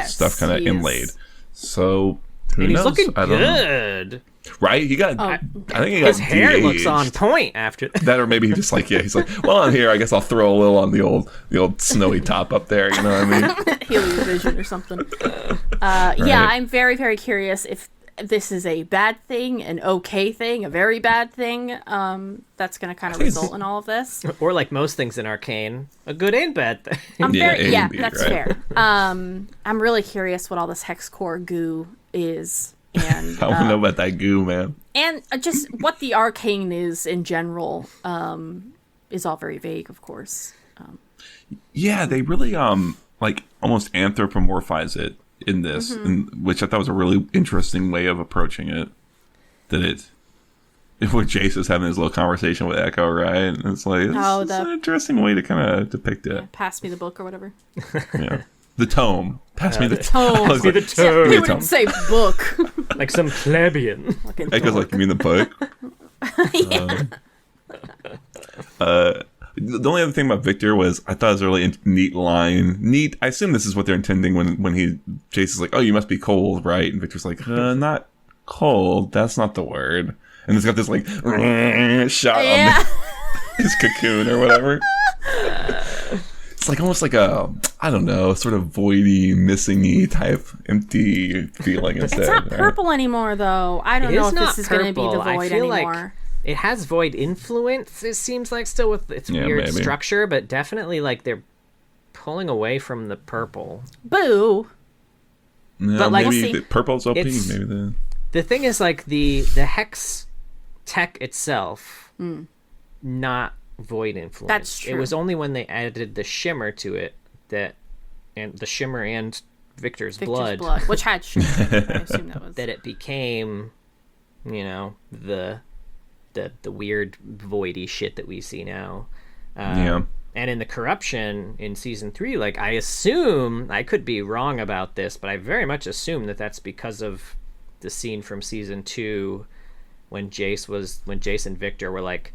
stuff kind of inlaid. So who knows? He's looking I don't good, know. Right? He got. I think he got his hair de-aged. looks on point after that, or maybe he just like he's like, well, I'm here. I guess I'll throw a little on the old snowy top up there. You know what I mean? Heliovision or something. Right. Yeah, I'm very, very curious if this is a bad thing, an okay thing, a very bad thing, that's going to kind of result in all of this. Or like most things in Arcane, a good and bad thing. That's fair. I'm really curious what all this hex core goo is. And I want to know about that goo, man. And just what the Arcane is in general is all very vague, of course. Yeah, they really like almost anthropomorphize it in this, which I thought was a really interesting way of approaching it. Where Jace is having his little conversation with Echo, right? And it's like, it's an interesting way to kind of depict it. Yeah, pass me the book or whatever. Yeah. The tome. Pass me the tome. Pass me the tome. You wouldn't say book. Like some plebeian. Echo's like, you mean the book? The only other thing about Victor was I thought it was a really neat line. Neat. I assume this is what they're intending when Jace is like, oh, you must be cold, right? And Victor's like, not cold. That's not the word. And it's got this like shot on his cocoon or whatever. It's like almost like a, I don't know, sort of voidy, missing-y type empty feeling instead. It's not purple anymore, though. I don't know if this is going to be the void anymore. Like it has void influence, it seems like, still with its weird structure, but definitely like they're pulling away from the purple. Boo! No, but like, maybe the purple's OP. Maybe the thing is like the hex tech itself, not void influence. That's true. It was only when they added the shimmer to it and the shimmer and Victor's blood, which had shimmer. I assume that was that it became, the weird voidy shit that we see now. And in the corruption in season 3, like I assume, I could be wrong about this, but I very much assume that that's because of the scene from season 2 when Jace and Victor were like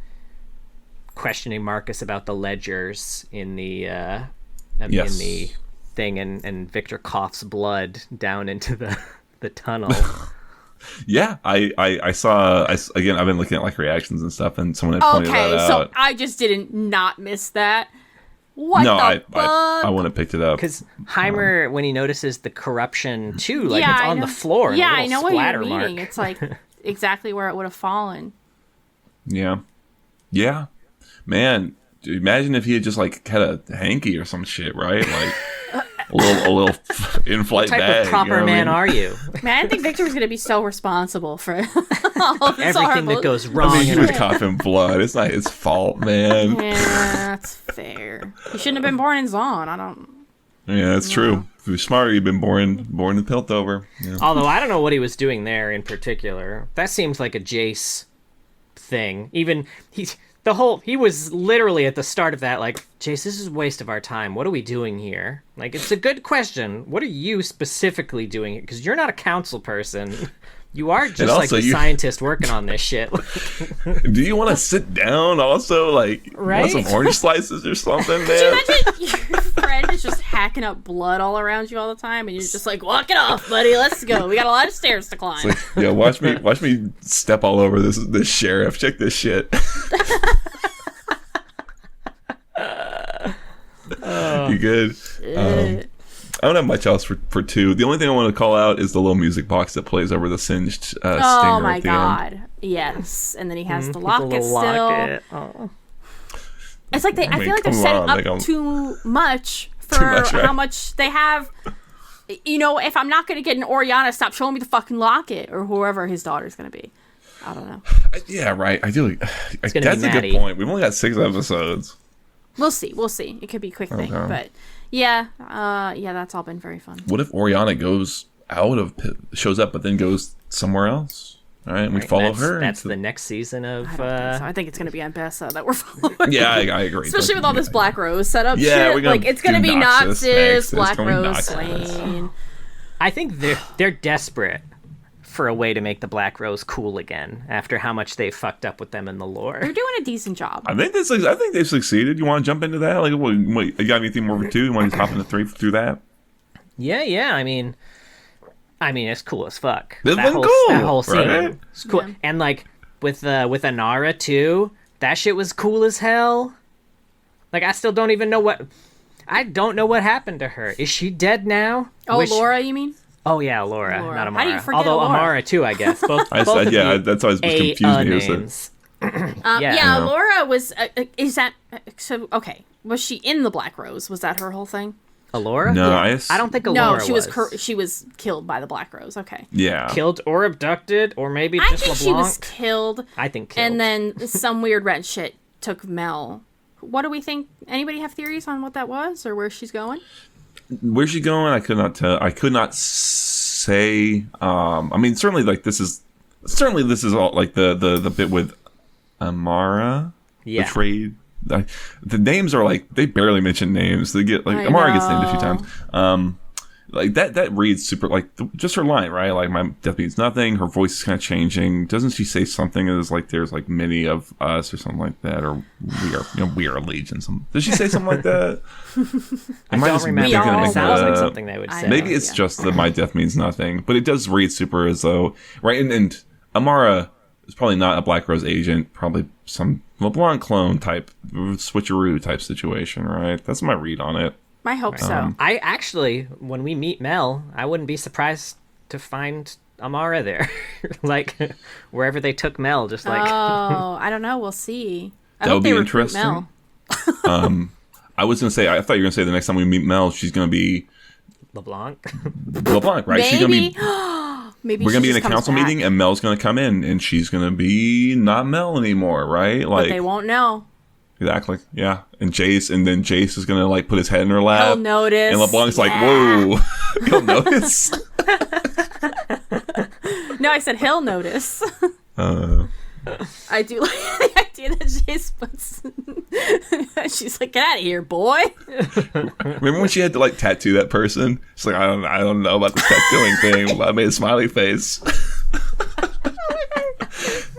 questioning Marcus about the ledgers in the in the thing, and Victor coughs blood down into the tunnel. Yeah, I saw. Again, I've been looking at like reactions and stuff, and someone had pointed that out. So I just didn't not miss that. What the fuck? I wouldn't have picked it up because Heimer, when he notices the corruption too, like it's on the floor. Yeah, I know what you're meaning. Mark. It's like exactly where it would have fallen. Yeah, man. Imagine if he had just like had a hanky or some shit, right? Like a little in-flight bag. What type of proper man are you? Man, I think Victor was going to be so responsible for all of this everything that goes wrong. I mean, he was coughing blood. It's not his fault, man. Yeah, that's fair. He shouldn't have been born in Zaun. I don't. Yeah, that's true. If he was smarter, he'd been born in Piltover. Yeah. Although I don't know what he was doing there in particular. That seems like a Jace thing. Even he was literally at the start of that like, Jace, this is a waste of our time. What are we doing here? Like, it's a good question. What are you specifically doing here? Because you're not a council person. You are just like the scientist working on this shit. Do you want to sit down also? Like, right? Want some orange slices or something, man? Could you imagine your friend is just hacking up blood all around you all the time, and you're just like, walk it off, buddy. Let's go. We got a lot of stairs to climb. Like, yeah, watch me step all over this sheriff. Check this shit. You good? I don't have much else for 2. The only thing I want to call out is the little music box that plays over the singed stinger oh my at the god end. Yes, and then he has the locket still. Oh. It's like I feel like they're setting up too much for right? how much they have. If I'm not going to get an Oriana, stop showing me the fucking locket, or whoever his daughter's going to be. I don't know. Yeah, right. I do. That's a good point. We've only got 6 episodes. We'll see. It could be a quick thing, Okay. but yeah, that's all been very fun. What if Oriana shows up, but then goes somewhere else? All right, and we follow her. That's the next season of. I don't think so. I think it's going to be Ambessa that we're following. Yeah, I agree. Especially with all this Black Rose setup Yeah, shit. Like, it's going to be Noxus, Black Rose, Noxus. Swain. I think they're desperate for a way to make the Black Rose cool again after how much they fucked up with them in the lore. They're doing a decent job. I think they've succeeded. You want to jump into that? Like, what, you got anything more for 2? You want to hop into 3 through that? Yeah. I mean, it's cool as fuck. It's been cool, that whole scene. right? It's cool. Yeah. And like with Inara too, that shit was cool as hell. Like I still don't even know what happened to her. Is she dead now? Oh, Laura, you mean? Oh yeah, Laura, Laura. not Amara. How do you forget Although Laura? Amara too, I guess. Both I both said, of yeah, you that's always confused me. names. Yeah, No. Laura was. Is that so? Okay, was she in the Black Rose? Was that her whole thing? Alora? No, I don't think Alora No, she was killed by the Black Rose. Okay. Yeah. killed or abducted, or maybe I just think LeBlanc. she was killed. I think killed. And then some weird red shit took Mel. What do we think? Anybody have theories on what that was or where she's going? Where's she going? I could not tell. I could not say. I mean, certainly, like this is all like the bit with Amara Yeah. betrayed. The names are like they barely mention names. They get like I Amara gets named a few know. times. Like that reads super like just her line, right? Like my death means nothing. Her voice is kind of changing. Doesn't she say something as like there's like many of us or something like that, or we are a legion? Does she say something like that? I don't remember. We are It sounds like the- something they would I say. know. Maybe it's Yeah. just that my death means nothing, but it does read super as though right. And Amara is probably not a Black Rose agent. Probably some LeBlanc clone type switcheroo type situation, right? That's my read on it. I hope so. I actually, when we meet Mel, I wouldn't be surprised to find Amara there. Like, wherever they took Mel, just like... Oh, I don't know. We'll see. I That hope would they be recruit interesting. Mel. I was gonna say, I thought you were gonna say the next time we meet Mel, she's gonna be LeBlanc. LeBlanc, right? She's gonna Maybe. be. Maybe We're she gonna be in just a comes council back, meeting, and Mel's gonna come in, and she's gonna be not Mel anymore, right? but Like they won't know. exactly, yeah. And then Jace is gonna like put his head in her lap. He'll notice. And LeBlanc's like, Yeah. whoa, he'll notice. No, I said he'll notice. I do like the idea that Jace puts. She's like, "Get out of here, boy!" Remember when she had to like tattoo that person? She's like, I don't know about the tattooing thing. But I made a smiley face.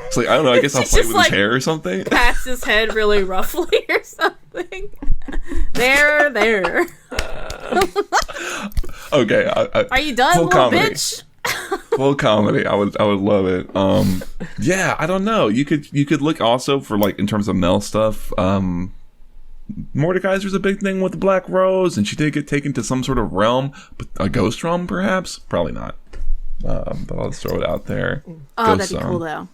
It's like I don't know. I guess I'll She play just, with like, his hair or something. Pats his head really roughly or something. There. Okay, Are you done, Full little comedy. bitch? Full comedy. I would love it. Yeah, I don't know. You could look also for like in terms of Mel stuff. Mordekaiser's a big thing with the Black Rose, and she did get taken to some sort of realm, but a ghost realm, perhaps. Probably not. But I'll just throw it out there. Oh, Ghost that'd be realm. cool though.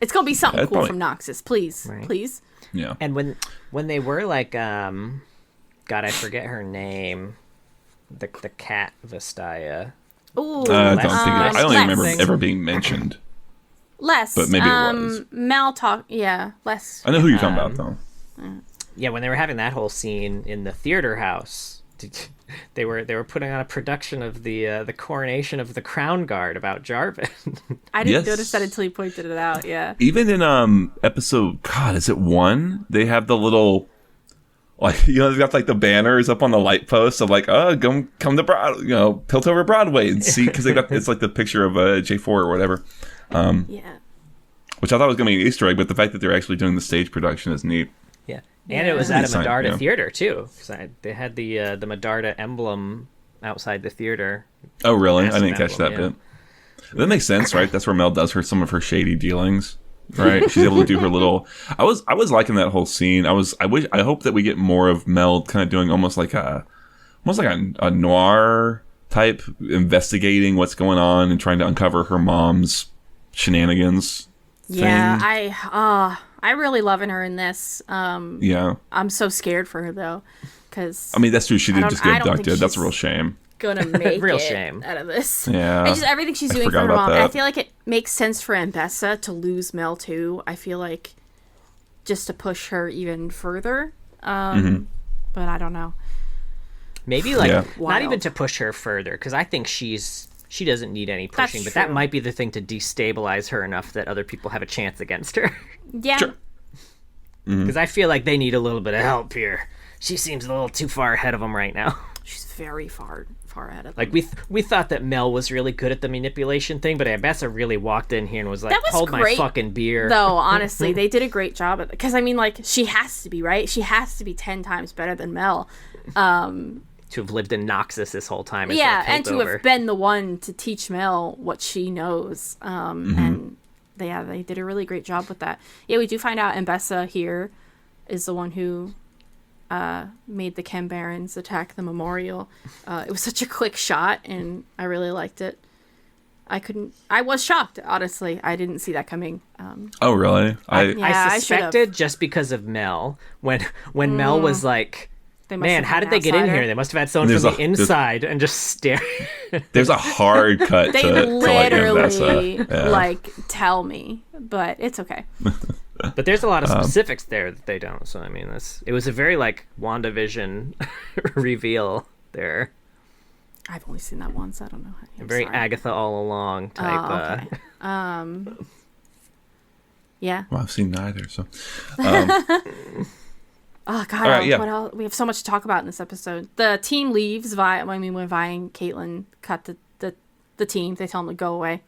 It's gonna be something Yeah, cool probably- from Noxus, please, Right. please. Yeah. And when they were like, God, I forget her name. The cat Vestaya. Ooh, I don't think I don't even remember Les. ever being mentioned. Less, but maybe it was. Mal talk, yeah, less. I know who you're talking about though. Yeah, when they were having that whole scene in the theater house, they were putting on a production of the coronation of the Crown Guard about Jarvan. I didn't Yes. notice that until you pointed it out. Yeah. Even in episode, God, is it 1? They have the little, like they've got like the banners up on the light posts of like, oh, come to Piltover Broadway and see, because they got it's like the picture of J4 or whatever, Yeah. which I thought was gonna be an Easter egg, but the fact that they're actually doing the stage production is neat. Yeah, and it was Yeah. at a Exciting, Medarda yeah. theater too. 'Cause they had the Medarda emblem outside the theater. Oh, really? I Massive didn't catch that emblem, bit. That makes sense, right? That's where Mel does some of her shady dealings, right? She's able to do her little. I was liking that whole scene. I hope that we get more of Mel kind of doing almost like a noir type, investigating what's going on and trying to uncover her mom's shenanigans. Yeah, thing. I really loving her in this. Yeah. I'm so scared for her though, because I mean, that's true. She did just get I don't think abducted. That's a she's real shame. gonna make Real it shame. out of this. Yeah. And just everything she's I doing for forgot her about mom. And I that. feel like it makes sense for Ambessa to lose Mel too. I feel like just to push her even further. But I don't know. Maybe like not Wild. even to push her further, because I think she doesn't need any pushing, That's but that true. might be the thing to destabilize her enough that other people have a chance against her. Yeah. Sure. Because I feel like they need a little bit of help here. She seems a little too far ahead of them right now. She's very far ahead of them. Like we thought that Mel was really good at the manipulation thing, but Abessa really walked in here and was like, That was "Hold my great, fucking beer." Though, honestly, they did a great job at it. Because, I mean, like, she has to be, right? She has to be 10 times better than Mel. To have lived in Noxus this whole time. Yeah, instead of and to Piltover. have been the one to teach Mel what she knows. And, they did a really great job with that. Yeah, we do find out Mbessa here is the one who made the Chem Barons attack the memorial. It was such a quick shot, and I really liked it. I was shocked, honestly. I didn't see that coming. Oh, really? I I suspected just because of Mel. When Mel was like, They must "Man, have how had did an they get in outsider. here? They must have had someone There's from the a- there's- inside and just stare." There's a hard cut They to like literally, Mbessa. Yeah. like, tell me. But it's okay. But there's a lot of specifics there that they don't. So I mean, it was a very like WandaVision reveal there. I've only seen that once. I don't know. I'm Very sorry. Agatha all along type. Okay. Yeah. Well, I've seen neither, so. Oh God! All right, yeah. What else? We have so much to talk about in this episode. The team leaves. When Vi and Caitlyn cut the team, they tell them to go away.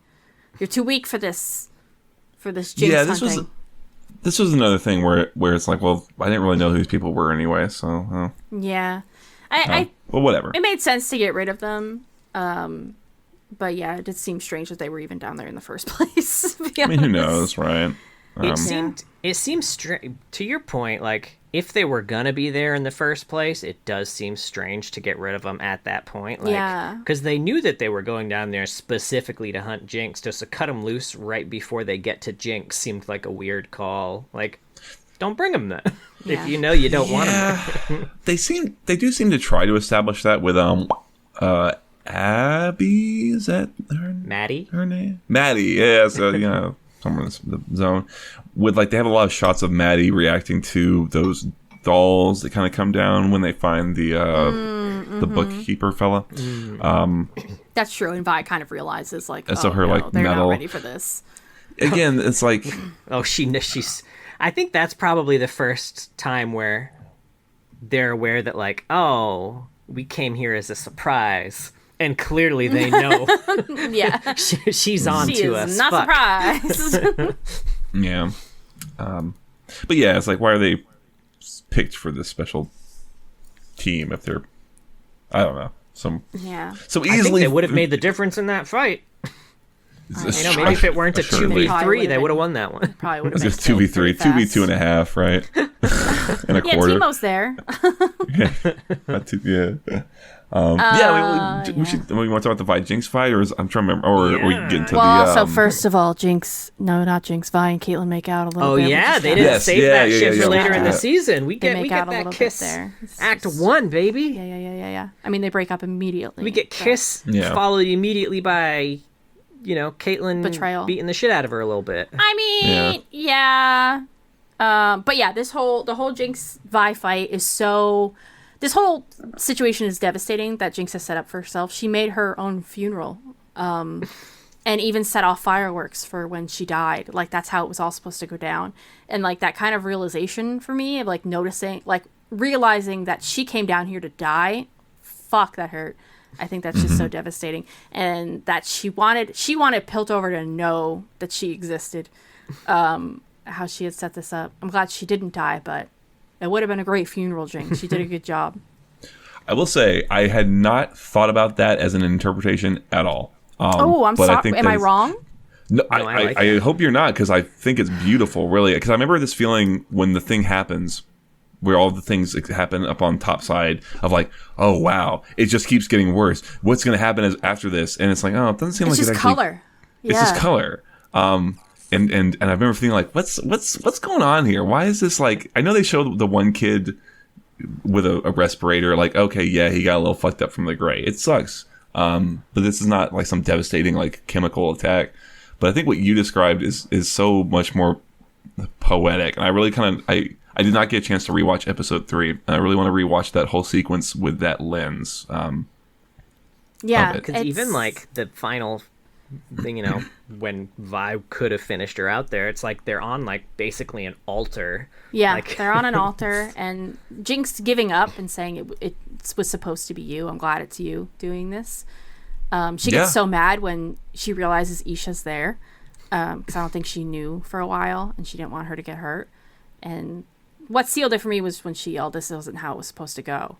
You're too weak for this. For this jinx hunting. This was another thing where it's like, well, I didn't really know who these people were anyway, so. Yeah. Well, whatever. It made sense to get rid of them. But yeah, it did seem strange that they were even down there in the first place. To be I mean, who honest. knows, right? It seemed strange. To your point, like if they were gonna be there in the first place, it does seem strange to get rid of them at that point. Like, Yeah. because they knew that they were going down there specifically to hunt Jinx. Just to cut them loose right before they get to Jinx seemed like a weird call. Like, don't bring them then. Yeah. If you know you don't want them. Yeah, they do seem to try to establish that with Abby, is that Maddie? her name? Maddie, yeah, so somewhere in the zone. With like they have a lot of shots of Maddie reacting to those dolls that kind of come down when they find the bookkeeper fella. That's true. And Vi kind of realizes like, And so oh, her, no, like, they're metal- not ready for this. Again, it's like Oh, she's. I think that's probably the first time where they're aware that like, oh, we came here as a surprise, and clearly they know Yeah. she's on She to is us. not Fuck. surprised. yeah, but yeah, it's like why are they picked for this special team if they're I don't know so Yeah. I think easily they would have made the difference in that fight. Maybe if it weren't a Assuredly. 2v3, they would have won that one. Probably would have It's been just 2v3, 2v2.5, right? And a Yeah, quarter. Timo's there. Yeah. We should. We want to talk about the Vi Jinx fight, or I'm trying to remember, or we get into Well, the. so first of all, not Jinx, Vi and Caitlyn make out a little Oh bit. yeah, which is they fun. didn't Yes, save yeah, that yeah, shit yeah, for yeah. later in the Yeah. season. We They get make out a that little bit kiss. there. Act 1, baby. Yeah. I mean, they break up immediately. We get so- kiss Yeah. followed immediately by, Caitlyn Betrayal. beating the shit out of her a little bit. I mean, yeah. But yeah, the whole Jinx Vi fight is so. This whole situation is devastating that Jinx has set up for herself. She made her own funeral, and even set off fireworks for when she died. Like that's how it was all supposed to go down. And like that kind of realization for me of like realizing that she came down here to die. Fuck, that hurt. I think that's just so devastating. And that she wanted Piltover to know that she existed. How she had set this up. I'm glad she didn't die, but it would have been a great funeral, Jinx. She did a good job. I will say I had not thought about that as an interpretation at all. I'm but sorry. Am I wrong? No, I like I it. hope you're not, because I think it's beautiful, really. Because I remember this feeling when the thing happens, where all the things happen up on top side of like, oh wow, it just keeps getting worse. What's going to happen after this? And it's like, oh, it doesn't seem It's like just it actually. color. It's Yeah. just color. And I remember feeling like, what's going on here? Why is this like? I know they showed the one kid with a respirator. Like, okay, yeah, he got a little fucked up from the gray. It sucks. But this is not like some devastating like chemical attack. But I think what you described is so much more poetic, and I really I I did not get a chance to rewatch episode 3. I really want to rewatch that whole sequence with that lens. Yeah, because even like the final thing, when Vi could have finished her out there, it's like they're on like basically an altar. Yeah, like... they're on an altar, and Jinx giving up and saying it was supposed to be you. I'm glad it's you doing this. She gets so mad when she realizes Isha's there, because I don't think she knew for a while, and she didn't want her to get hurt. And what sealed it for me was when she yelled, "This wasn't how it was supposed to go."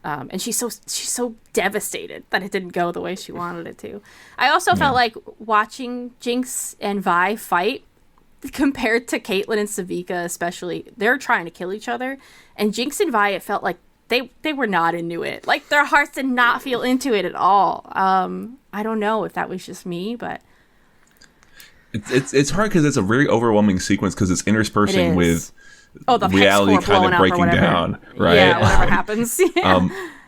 And she's so devastated that it didn't go the way she wanted it to. I also felt like watching Jinx and Vi fight, compared to Caitlyn and Savika especially, they're trying to kill each other. And Jinx and Vi, it felt like they were not into it. Like, their hearts did not feel into it at all. I don't know if that was just me, but... It's hard because it's a very overwhelming sequence because it's interspersing with... the reality kind of breaking down, right? Yeah, whatever happens.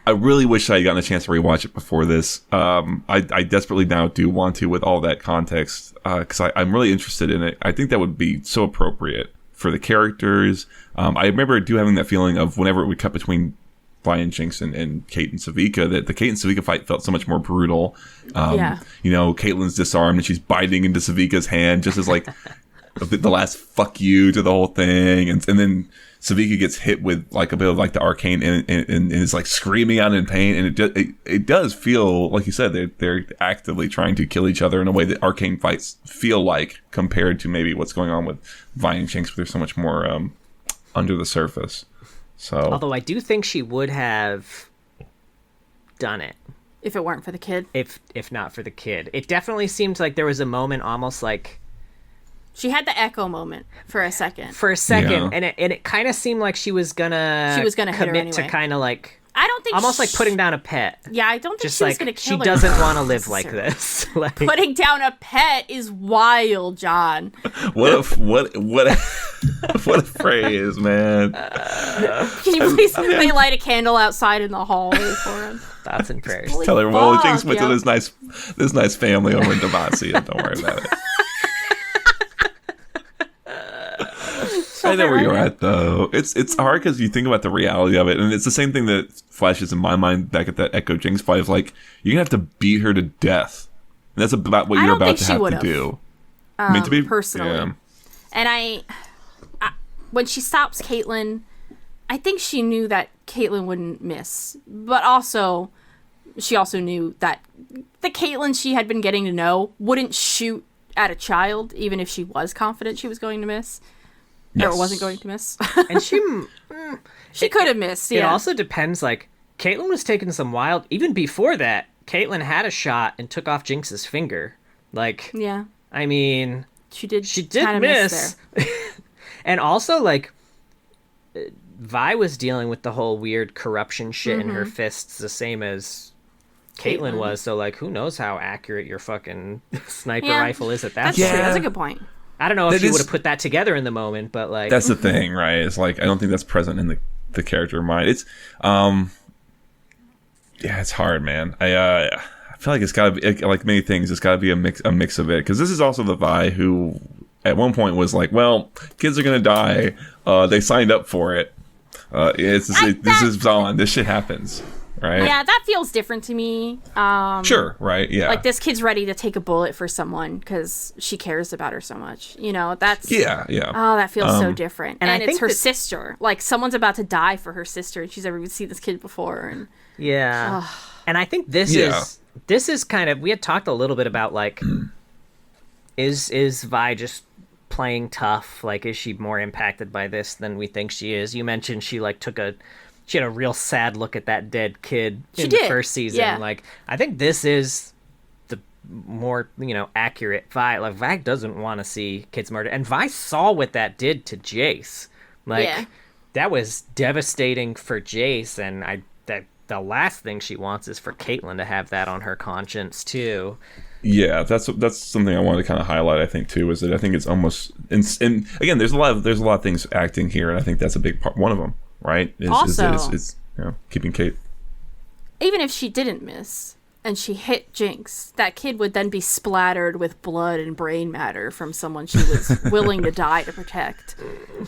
I really wish I had gotten a chance to rewatch it before this. I desperately now do want to, with all that context, because I'm really interested in it. I think that would be so appropriate for the characters. I remember having that feeling of whenever it would cut between Vi and Jinx and Kate and Savika, that the Kate and Savika fight felt so much more brutal. Caitlyn's disarmed and she's biting into Savika's hand just as like the last fuck you to the whole thing, and then Savika gets hit with like a bit of like the arcane and is like screaming out in pain, and it does feel like you said they're actively trying to kill each other in a way that arcane fights feel like, compared to maybe what's going on with Vi and Jinx, where there's so much more under the surface. So although I do think she would have done it if it weren't for the kid. If not for the kid, it definitely seemed like there was a moment almost like. She had the Echo moment for a second. Yeah. And it kind of seemed like she was gonna commit hit her anyway. To kind of like. I don't think almost like putting down a pet. Yeah, I don't think just she was like, gonna kill her. She doesn't want to live like this. Like, putting down a pet is wild, John. What a phrase, man. Can you please they light a candle outside in the hallway for him? Thoughts and prayers. Tell her, well, Jinx went to this nice family over in Demacia. Don't worry about it. I know where you're at, though. It's hard because you think about the reality of it, and it's the same thing that flashes in my mind back at that Echo Jinx fight of like, you're gonna have to beat her to death. And that's about what you're about to have to do. To be personally. Yeah. And I when she stops Caitlyn, I think she knew that Caitlyn wouldn't miss, but also she also knew that the Caitlyn she had been getting to know wouldn't shoot at a child, even if she was confident she was going to miss. Yes. Or wasn't going to miss. And she could have missed, yeah. It also depends, like, Caitlyn was taking some wild... Even before that, Caitlyn had a shot and took off Jinx's finger. Like, yeah. I mean... She did miss. And also, like, Vi was dealing with the whole weird corruption shit in her fists, the same as Caitlyn was. So, like, who knows how accurate your fucking sniper rifle is at that point. That's true. That's a good point. I don't know if she would have put that together in the moment, but like that's the thing, right? It's like I don't think that's present in the character mind. It's it's hard, man. I feel like it's got to be like many things. It's got to be a mix of it, because this is also the Vi who at one point was like, well, kids are gonna die. They signed up for it. This is on. This shit happens. Right? Yeah, that feels different to me. Sure, right, yeah. Like, this kid's ready to take a bullet for someone because she cares about her so much. That's... Yeah. Oh, that feels so different. And it's her sister. Like, someone's about to die for her sister, and she's never even seen this kid before. And yeah. And I think this is kind of... We had talked a little bit about, like, is Vi just playing tough? Like, is she more impacted by this than we think she is? You mentioned she, like, she had a real sad look at that dead kid in the first season. Yeah. Like, I think this is the more, accurate Vi. Like, Vi doesn't want to see kids murdered. And Vi saw what that did to Jace. Like, that was devastating for Jace. And the last thing she wants is for Caitlyn to have that on her conscience, too. Yeah, that's something I wanted to kind of highlight, I think, too, is that I think it's almost... And again, there's a lot of things acting here, and I think that's a big part, one of them. Right? Is keeping Kate. Even if she didn't miss, and she hit Jinx, that kid would then be splattered with blood and brain matter from someone she was willing to die to protect.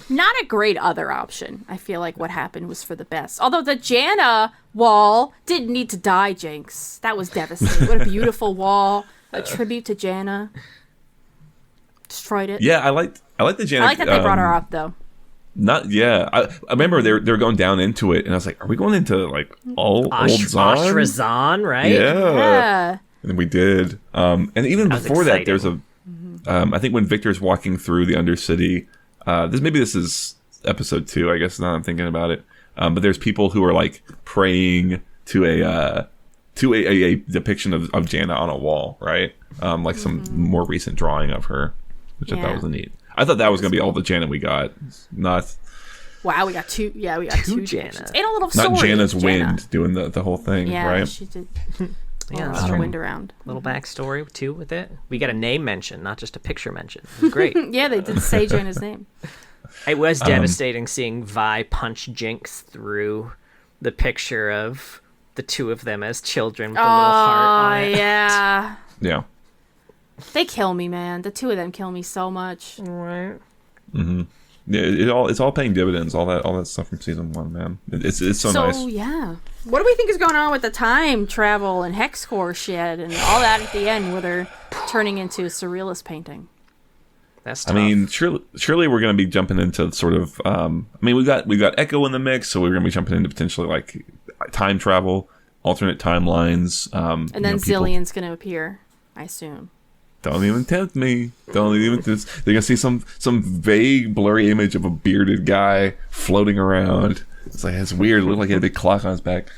Not a great other option. I feel like what happened was for the best. Although the Janna wall didn't need to die, Jinx. That was devastating. What a beautiful wall. A tribute to Janna. Destroyed it. Yeah, I like the Janna. I like that they brought her up, though. I remember they were going down into it, and I was like, "Are we going into like old Zahn? Ashra Zahn, right? Yeah. And we did. And even before that, there's a. I think when Victor's walking through the Undercity, this is episode 2, I guess. Now I'm thinking about it. But there's people who are like praying to a depiction of Janna on a wall, right? Like some more recent drawing of her, which I thought was neat. I thought that was going to be all the Janna we got. Not. Wow, we got two. Yeah, we got two Janna. And a little sword. Not Janna's wind doing the whole thing, right? She did. Yeah, a wind around. Little backstory too with it. We got a name mention, not just a picture mention. It was great. Yeah, they did say Janna's name. It was devastating seeing Vi punch Jinx through the picture of the two of them as children with a little heart on it. Yeah. Yeah. They kill me, man. The two of them kill me so much. Right. Mm-hmm. Yeah, it's all paying dividends. All that stuff from season 1, man. It's so nice. So yeah, what do we think is going on with the time travel and hex core shit and all that at the end, where they're turning into a surrealist painting? That's tough. I mean, surely we're going to be jumping into sort of. we've got Echo in the mix, so we're going to be jumping into potentially like time travel, alternate timelines, and then Zillion's going to appear, I assume. Don't even tempt me. Don't even. They're gonna see some vague, blurry image of a bearded guy floating around. It's like it's weird. It looked like he had a big clock on his back.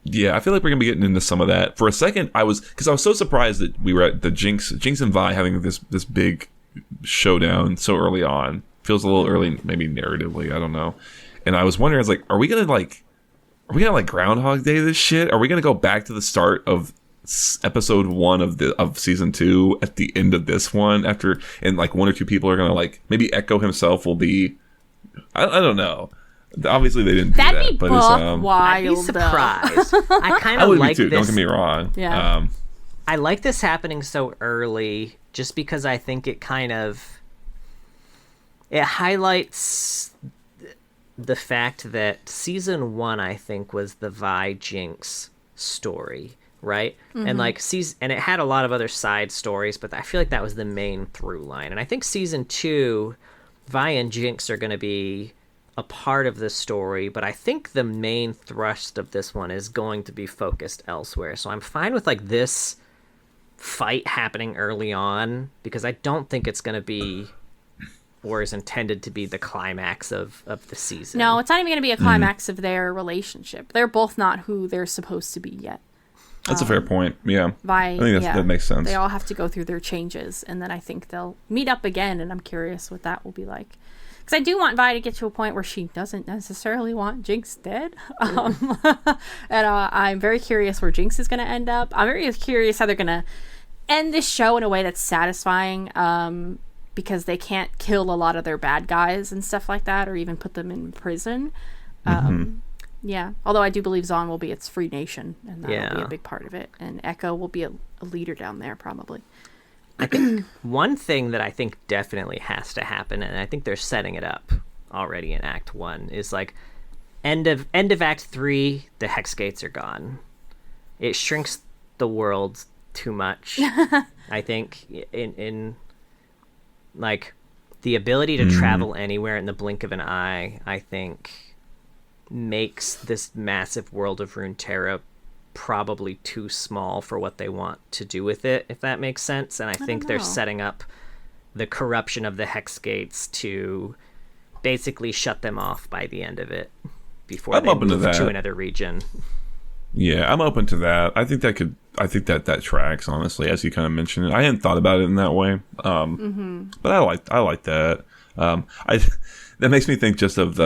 Yeah, I feel like we're gonna be getting into some of that. For a second, I was so surprised that we were at the Jinx and Vi having this big showdown so early on. Feels a little early, maybe narratively. I don't know. And I was wondering, I was like, are we gonna Groundhog Day this shit? Are we gonna go back to the start of episode 1 of season 2 at the end of this one and like 1 or 2 people are gonna like maybe Echo himself will be I don't know. Obviously they didn't do that. That'd be but it's wild. I'd be surprised. I kind of like too, this. don't get me wrong. Yeah. I like this happening so early just because I think it highlights the fact that season 1 I think was the Vi Jinx story. Right? And like and it had a lot of other side stories, but I feel like that was the main through line. And I think season 2, Vi and Jinx are going to be a part of the story, but I think the main thrust of this one is going to be focused elsewhere. So I'm fine with like this fight happening early on because I don't think it's going to be or is intended to be the climax of the season. No, it's not even going to be a climax of their relationship. They're both not who they're supposed to be yet. That's a fair point. Yeah. I think that makes sense. They all have to go through their changes, and then I think they'll meet up again, and I'm curious what that will be like. Because I do want Vi to get to a point where she doesn't necessarily want Jinx dead. And I'm very curious where Jinx is going to end up. I'm very curious how they're going to end this show in a way that's satisfying, because they can't kill a lot of their bad guys and stuff like that, or even put them in prison. Yeah, although I do believe Zahn will be its free nation, and that'll be a big part of it. And Echo will be a leader down there, probably. I think one thing that I think definitely has to happen, and I think they're setting it up already in Act 1, is like end of Act 3, the Hex Gates are gone. It shrinks the world too much. I think in like the ability to travel anywhere in the blink of an eye, I think makes this massive world of Runeterra probably too small for what they want to do with it, if that makes sense. And I think they're setting up the corruption of the Hex Gates to basically shut them off by the end of it before they move to another region. Yeah, I'm open to that. I think that tracks, honestly, as you kind of mentioned it. I hadn't thought about it in that way. But I like that. That makes me think just of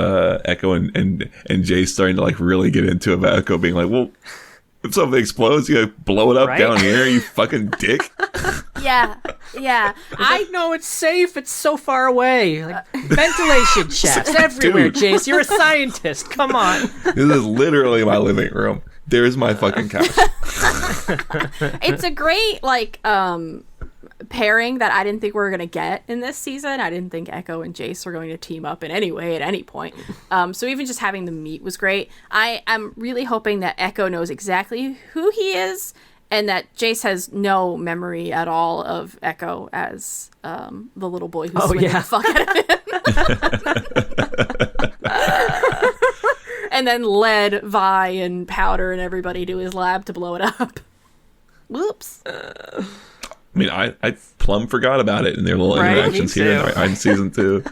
Echo and Jay starting to like really get into it, about Echo being like, well, if something explodes, you gotta blow it up down here, you fucking dick. Yeah. I know it's safe. It's so far away. Like, ventilation shafts everywhere, Jace. You're a scientist. Come on. This is literally my living room. There's my fucking couch. It's a great pairing that I didn't think we were going to get in this season. I didn't think Echo and Jace were going to team up in any way at any point. So even just having them meet was great. I am really hoping that Echo knows exactly who he is and that Jace has no memory at all of Echo as the little boy who's swinging the fuck out of him. And then led Vi and Powder and everybody to his lab to blow it up. Whoops. I mean, I plumb forgot about it in their little interactions here in season 2.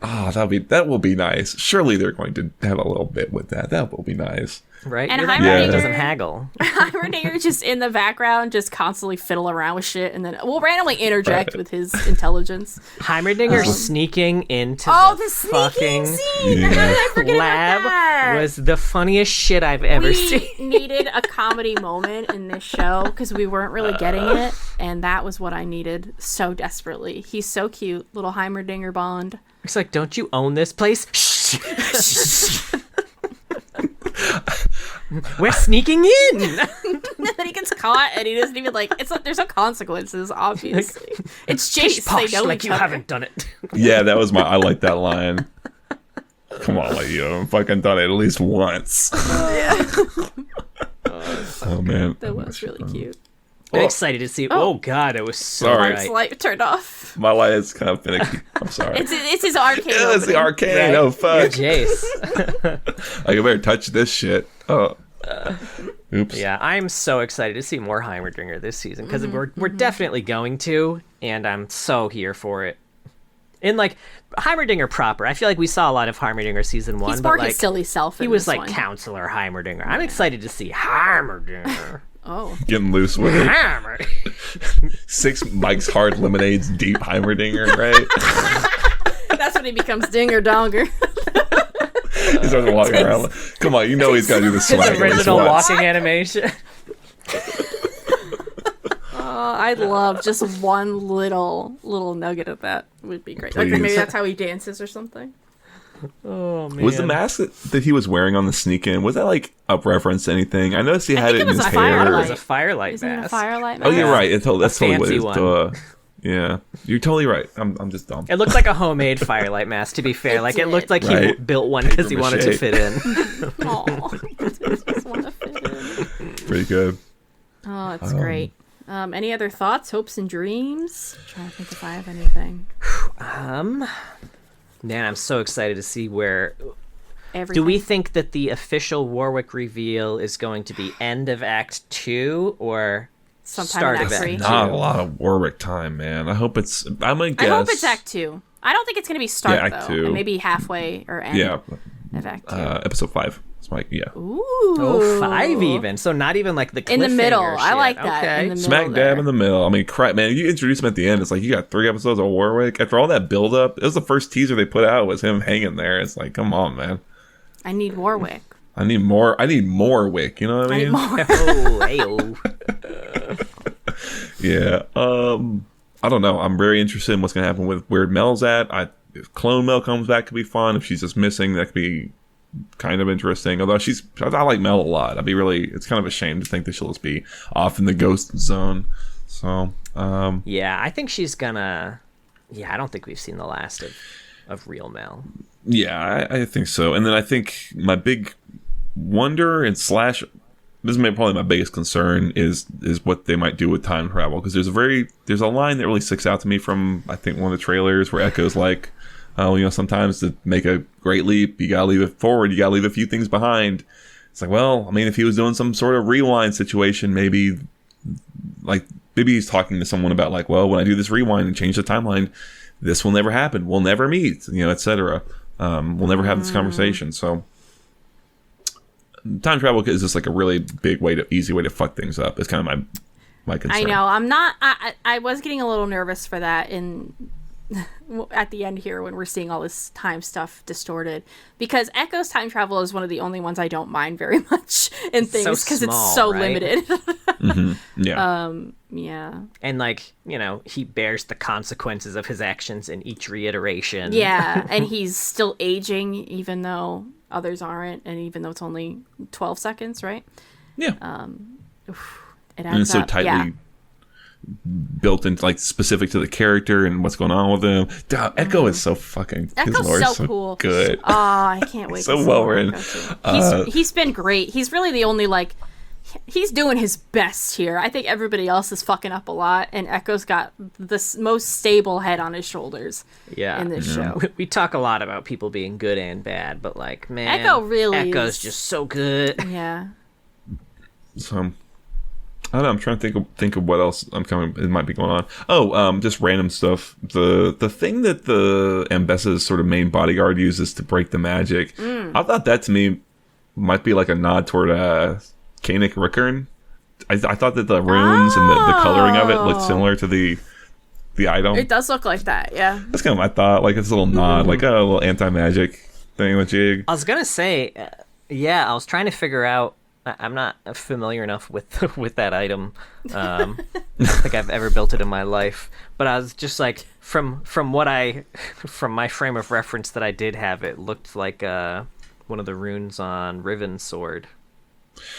Oh, that will be nice. Surely they're going to have a little bit with that. That will be nice. Right? And Heimerdinger doesn't haggle. Heimerdinger just in the background, just constantly fiddle around with shit, and then we'll randomly interject with his intelligence. Heimerdinger sneaking into the fucking scene! How did I forget lab about that? was the funniest shit I've ever seen. We needed a comedy moment in this show because we weren't really getting it, and that was what I needed so desperately. He's so cute, little Heimerdinger Bond. It's like, don't you own this place? We're sneaking in. And then he gets caught, and he doesn't even there's no consequences. Obviously, it's Jace. Posh, they know like each you other. haven't done it. Yeah, that was I like that line. Come on, like you haven't fucking done it at least once. Oh man, That was really cute. I'm excited to see. Oh god, it was so Sorry. Mark's light turned off. My light is kind of finicky. I'm sorry. It's his Arcane. Yeah, it's the Arcane. Right? Oh fuck! You're Jace. Like I better touch this shit. Oh. Oops. Yeah, I'm so excited to see more Heimerdinger this season because we're definitely going to, and I'm so here for it. In Heimerdinger proper, I feel like we saw a lot of Heimerdinger season 1. He's more but his silly self. He was this like one. Counselor Heimerdinger. I'm excited to see Heimerdinger. Oh, Getting loose with it. Heimer. 6 Mike's Hard Lemonades deep Heimerdinger, right? that's when he becomes Dinger Donger. He starts walking around. Come on, you know he's got to do the swag. His original walking animation. I'd love just one little nugget of that. Would be great. Like Please. maybe that's how he dances or something. Oh man. Was the mask that he was wearing on the sneak in, was that a reference to anything? I noticed he had it in his hair. It was a firelight Isn't it a mask. firelight Oh, mask? you're right. That's totally fancy what one. yeah, you're totally right. I'm just dumb. It looked like a homemade firelight mask, to be fair. It did. looked like he Right. built one because he Paper wanted to mache. fit in. Aw, I just want to fit in. Pretty good. Oh, it's great. Any other thoughts, hopes, and dreams? I'm trying to think if I have anything. Man, I'm so excited to see where... Everything. Do we think that the official Warwick reveal is going to be end of Act 2 or Sometime start in of Act Act 3? 2? Not a lot of Warwick time, man. I hope it's. I'm gonna guess. I hope it's Act 2. I don't think it's going to be start, Yeah, Act though. 2. And maybe halfway or end Yeah, of Act 2. episode 5. It's yeah. Ooh. Oh, 5 even. So not even like the cliffhanger In the middle. I shit. like that. Okay. In the middle Smack dab there. in the middle. I mean, crap, man. You introduce him at the end. It's like you got 3 episodes of Warwick. After all that build up, it was the first teaser they put out was him hanging there. It's like, come on, man. I need Warwick. I need more Wick. You know what I I need mean? more. Oh, ayo. Yeah. I don't know. I'm very interested in what's gonna happen with where Mel's at. If Clone Mel comes back, could be fun. If she's just missing, that could be kind of interesting. Although I like Mel a lot. It's kind of a shame to think that she'll just be off in the ghost zone. So, Yeah, I think she's gonna... Yeah, I don't think we've seen the last of real Mel. yeah, I think so. And then I think my big wonder and slash, this is probably my biggest concern is what they might do with time travel, because there's a line that really sticks out to me from I think one of the trailers where Echo's like, sometimes to make a great leap you gotta leave it forward, you gotta leave a few things behind. It's like, well, I mean, if he was doing some sort of rewind situation, maybe he's talking to someone about like, well, when I do this rewind and change the timeline, this will never happen, we'll never meet, etc. We'll never have this conversation. So time travel is just like a really big easy way to fuck things up. It's kind of my concern. I know. I'm not. I was getting a little nervous for that at the end here when we're seeing all this time stuff distorted, because Echo's time travel is one of the only ones I don't mind very much in things because it's so right? limited. Mm-hmm. Yeah. Yeah. And he bears the consequences of his actions in each reiteration. Yeah, and he's still aging even though others aren't, and even though it's only 12 seconds, right? Yeah. It And it's adds so up. tightly built into, like, specific to the character and what's going on with him. Duh, Echo is so fucking... his Echo's lore is so cool. good. Oh, I can't wait. So to see well more written. Echo, too. He's been great. He's really the only, like... He's doing his best here. I think everybody else is fucking up a lot, and Echo's got the most stable head on his shoulders in this show. We talk a lot about people being good and bad, but, like, man, Echo really Echo's is... just so good. Yeah. So, I don't know. I'm trying to think of what else it might be going on. Oh, just random stuff. The thing that the Ambessa's sort of main bodyguard uses to break the magic. I thought that, to me, might be like a nod toward Kanik Rickern. I thought that the runes and the coloring of it looked similar to the item. It does look like that, yeah. That's kind of my thought. Like, it's a little nod, like a little anti-magic thing with Jig. I was gonna say, I was trying to figure out. I'm not familiar enough with that item. I don't think I've ever built it in my life. But I was just like, from my frame of reference that I did have, it looked like one of the runes on Riven's sword.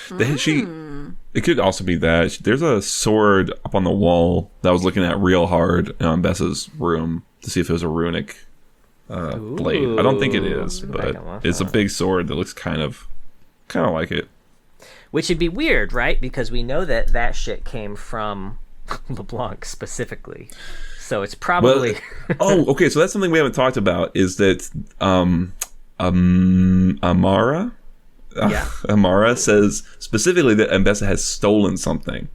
It could also be that there's a sword up on the wall that I was looking at real hard in Bessa's room to see if it was a runic blade. I don't think it is, but it's a big sword that looks kind of like it. Which would be weird, right? Because we know that shit came from LeBlanc specifically, so it's probably. Well, okay. So that's something we haven't talked about. Is that Amara? Amara says specifically that Ambessa has stolen something.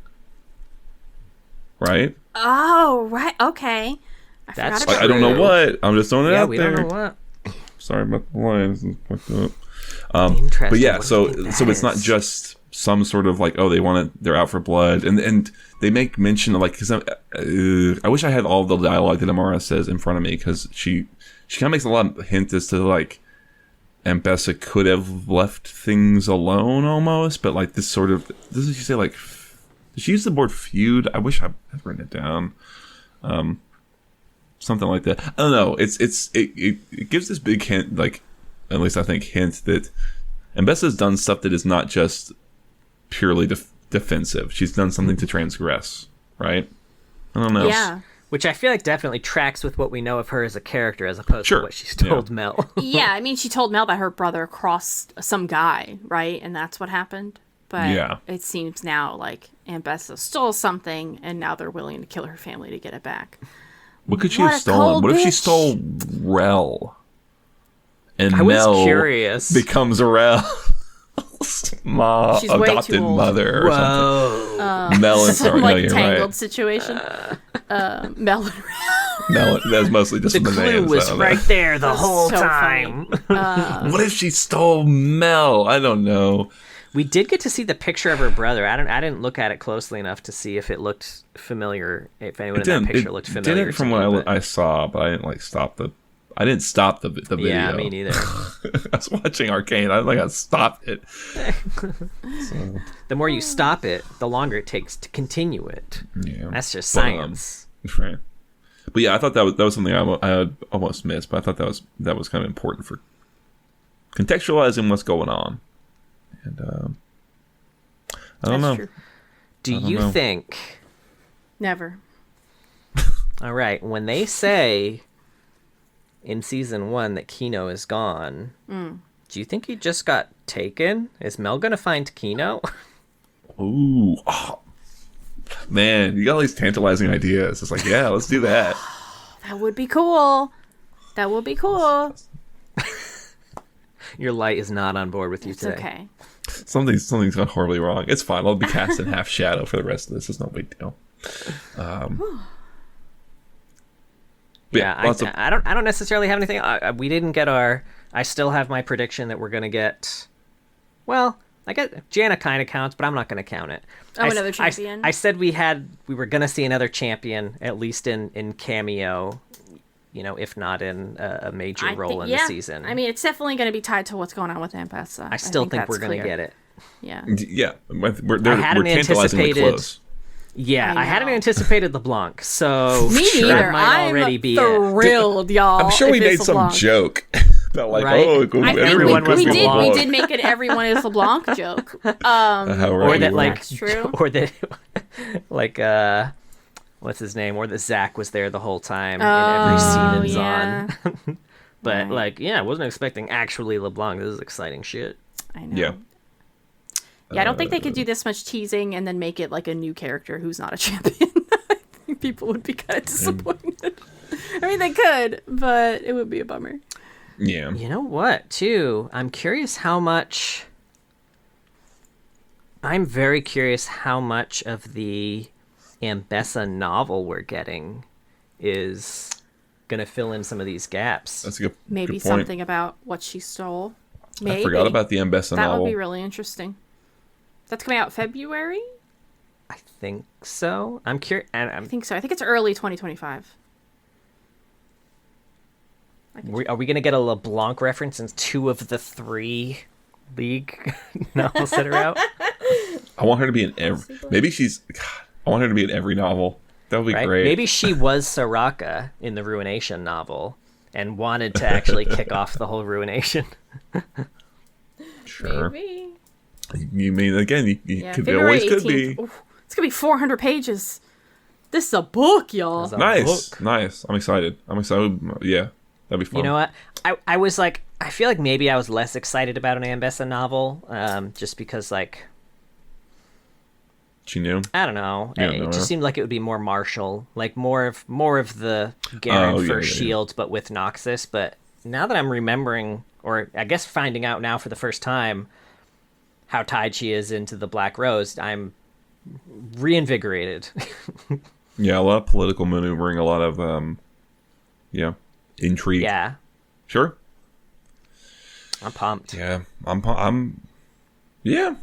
Right? Oh, right. Okay. That's I don't know what. I'm just throwing it out we there. don't know what. Sorry about the lines. It's fucked up. Interesting. But yeah, What so do you think it's that not is? just some sort of like, they're out for blood, and they make mention of, like, because I wish I had all the dialogue that Amara says in front of me, because she kind of makes a lot of hint as to, like, Ambessa could have left things alone almost, but like this does she say, like, did she use the word feud? I wish I had written it down. Something like that. I don't know. It gives this big hint, like, at least I think, hint that Ambessa's done stuff that is not just purely defensive. She's done something to transgress, right? I don't know. Yeah. Which I feel like definitely tracks with what we know of her as a character, as opposed to what she's told Mel. Yeah, I mean, she told Mel that her brother crossed some guy, right? And that's what happened. But it seems now like Ambessa stole something, and now they're willing to kill her family to get it back. What could she have stolen? What if she stole Rel? And Mel curious. becomes Rel's adopted mother or something. Mel and Some, like, tangled right. situation. Mel and Mel, that's mostly just The from the clue names. was right there the whole so time. What if she stole Mel? I don't know. We did get to see the picture of her brother. I didn't look at it closely enough to see if it looked familiar. If anyone in that picture looked familiar. Didn't from what I saw, but I didn't like stop the. I didn't stop the video. Yeah, me neither. I was watching Arcane. I don't think I stopped it. The more you stop it, the longer it takes to continue it. Yeah, that's just science. Right. But yeah, I thought that was something I had almost missed, but I thought that was kind of important for contextualizing what's going on. And I don't know. True. Do you think? Never. All right, when they say in season 1 that Kino is gone, do you think he just got taken? Is Mel gonna find Kino? Ooh, man, you got all these tantalizing ideas. It's like, yeah, let's do that. That would be cool. That would be cool. Your light is not on board with you today. Okay. Something's gone horribly wrong. It's fine. I'll be cast in half shadow for the rest of this. It's no big deal. I don't necessarily have anything. We didn't get our. I still have my prediction that we're gonna get. Well, I guess Janna kind of counts, but I'm not gonna count it. Another champion. I said we were gonna see another champion, at least in cameo. If not in a major role in the season. I mean, it's definitely going to be tied to what's going on with Ambessa. I still think we're going to get it. Yeah. Yeah. We're tantalizingly close. Yeah, I hadn't anticipated LeBlanc, so me neither. that might already be thrilled, y'all. I'm sure we made some joke Felt like, Right. oh, I think Everyone was we LeBlanc. did make an everyone is LeBlanc joke. How Or right that you like, were. That's true. or that like what's his name? Or that Zach was there the whole time in every scene in yeah. Zon. But Right. like, yeah, I wasn't expecting actually LeBlanc. This is exciting shit. I know. Yeah. Yeah, I don't think they could do this much teasing and then make it like a new character who's not a champion. I think people would be kind of disappointed. I mean, they could, but it would be a bummer. Yeah. You know what, too? I'm very curious how much of the Ambessa novel we're getting is going to fill in some of these gaps. That's a good Maybe good point. something about what she stole. Maybe. I forgot about the Ambessa That novel. would be really interesting. That's coming out February? I think so. I'm curious. I think so. I think it's early 2025. Are we going to get a LeBlanc reference in 2 of the 3 League novels that are out? I want her to be in every. Maybe she's. God, I want her to be in every novel. That would be Right? great. Maybe she was Soraka in the Ruination novel and wanted to actually kick off the whole Ruination. Sure. Maybe. You mean again? You Yeah, could, February always 18th. could be. Oof, it's going to be 400 pages. This is a book, y'all. It's a Nice, book. nice. I'm excited. Yeah, that'd be fun. You know what? I was like, I feel like maybe I was less excited about an Ambessa novel, just because, like, She knew. I don't know. You don't It know her. just seemed like it would be more martial, like more of the Garen yeah, for yeah, yeah. Shield, but with Noxus. But now that I'm remembering, or I guess finding out now for the first time, how tied she is into the Black Rose, I'm reinvigorated. Yeah, a lot of political maneuvering, a lot of intrigue. Yeah, Sure. I'm pumped. Yeah, yeah,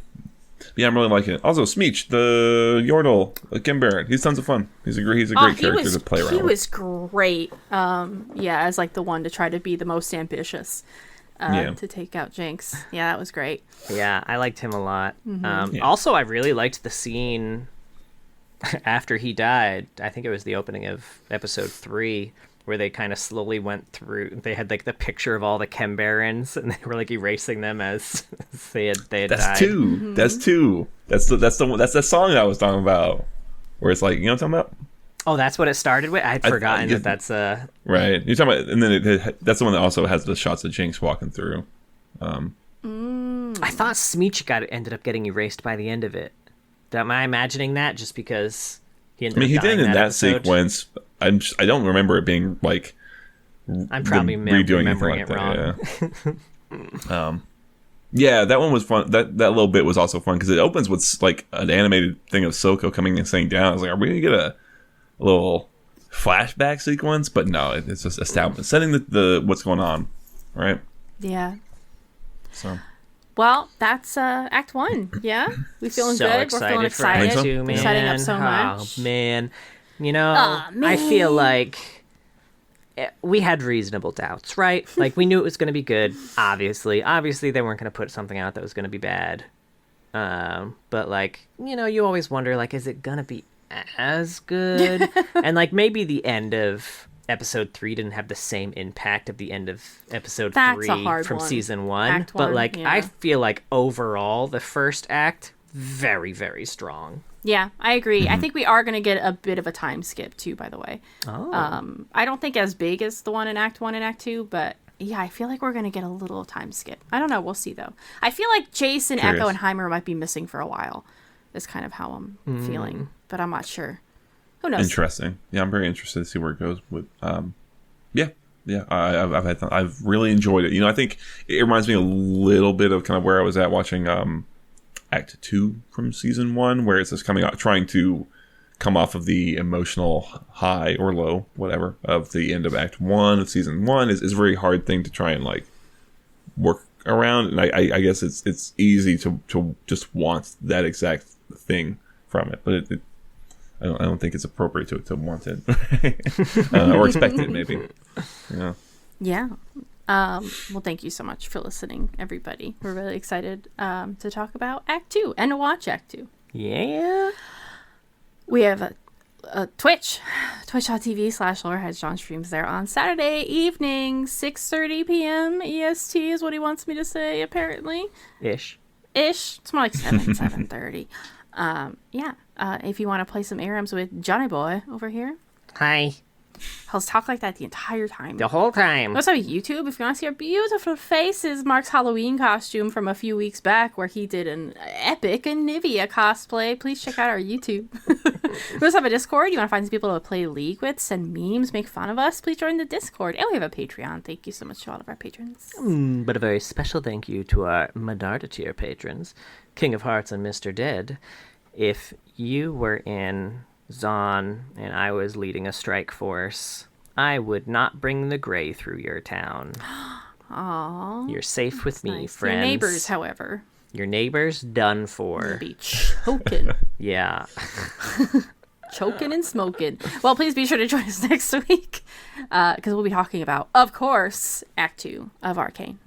I'm really liking it. Also, Smeech, the Yordle, Kim Barrett, he's tons of fun. He's a great character to play around He with. was great. As like the one to try to be the most ambitious. To take out Jinx. Yeah, that was great. Yeah, I liked him a lot. Mm-hmm. Yeah. Also, I really liked the scene after he died. I think it was the opening of episode 3, where they kind of slowly went through. They had like the picture of all the Chembarons, and they were like erasing them as they had That's died. 2. Mm-hmm. That's 2. That's the song I was talking about. Where it's like, you know what I'm talking about? Oh, that's what it started with. I'd forgotten yeah. that's Right. You're talking about, and then that's the one that also has the shots of Jinx walking through. I thought Smeech ended up getting erased by the end of it. Am I imagining that just because he ended I mean, he up dying did in that episode? sequence. I don't remember it being like I'm probably redoing remembering anything it like wrong. that. Yeah. Yeah, that one was fun. That little bit was also fun because it opens with like an animated thing of Soko coming and saying down. I was like, are we gonna get a little flashback sequence? But no, it's just setting the what's going on, right? Yeah. So Well, that's Act 1. Yeah? We feeling So good? We're feeling excited for Act excited. 2, man. We're setting up so much. Oh, man. You know, Aw, I feel man. like we had reasonable doubts, right? Like, we knew it was going to be good, obviously. Obviously, they weren't going to put something out that was going to be bad. But, like, you know, you always wonder, like, is it going to be as good? And, like, maybe the end of episode 3 didn't have the same impact of the end of episode That's 3 a hard from one. season 1. Act But, 1, like, yeah. I feel like overall, the first act, very, very strong. Yeah, I agree. I think we are going to get a bit of a time skip, too, by the way. Oh. I don't think as big as the one in Act 1 and Act 2, but yeah, I feel like we're going to get a little time skip. I don't know. We'll see, though. I feel like Chase and Curious. Echo and Heimer might be missing for a while. Is kind of how I'm feeling, but I'm not sure. Who knows? interesting. Yeah, I'm very interested to see where it goes with. Yeah. I've really enjoyed it. You know, I think it reminds me a little bit of kind of where I was at watching Act 2 from season 1, where it's just coming out, trying to come off of the emotional high or low, whatever, of the end of Act 1 of season 1 is a very hard thing to try and like work around. And I guess it's easy to just want that exact thing from it, but I don't think it's appropriate to want it or expect it, maybe. Yeah. Yeah. Well, thank you so much for listening, everybody. We're really excited to talk about Act 2 and to watch Act 2. Yeah. We have a Twitch.tv/Loreheads. John streams there on Saturday evening, 6:30 p.m. EST is what he wants me to say, apparently. Ish. It's more like 7:30. If you want to play some ARMs with Johnny Boy over here, Hi. he'll talk like that the entire time. The whole time. Also, YouTube, if you want to see our beautiful faces, Mark's Halloween costume from a few weeks back, where he did an epic Nivea cosplay, please check out our YouTube. We also have a Discord. You want to find some people to play League with, send memes, make fun of us, please join the Discord. And we have a Patreon. Thank you so much to all of our patrons. But a very special thank you to our Medarda tier patrons, King of Hearts and Mr. Dead. If you were in Zon and I was leading a strike force, I would not bring the gray through your town. Aww. You're safe with me, Nice. friends. Your neighbors, however, Your neighbors done for. will be choking. Yeah. Choking and smoking. Well, please be sure to join us next week, because we'll be talking about, of course, Act 2 of Arcane.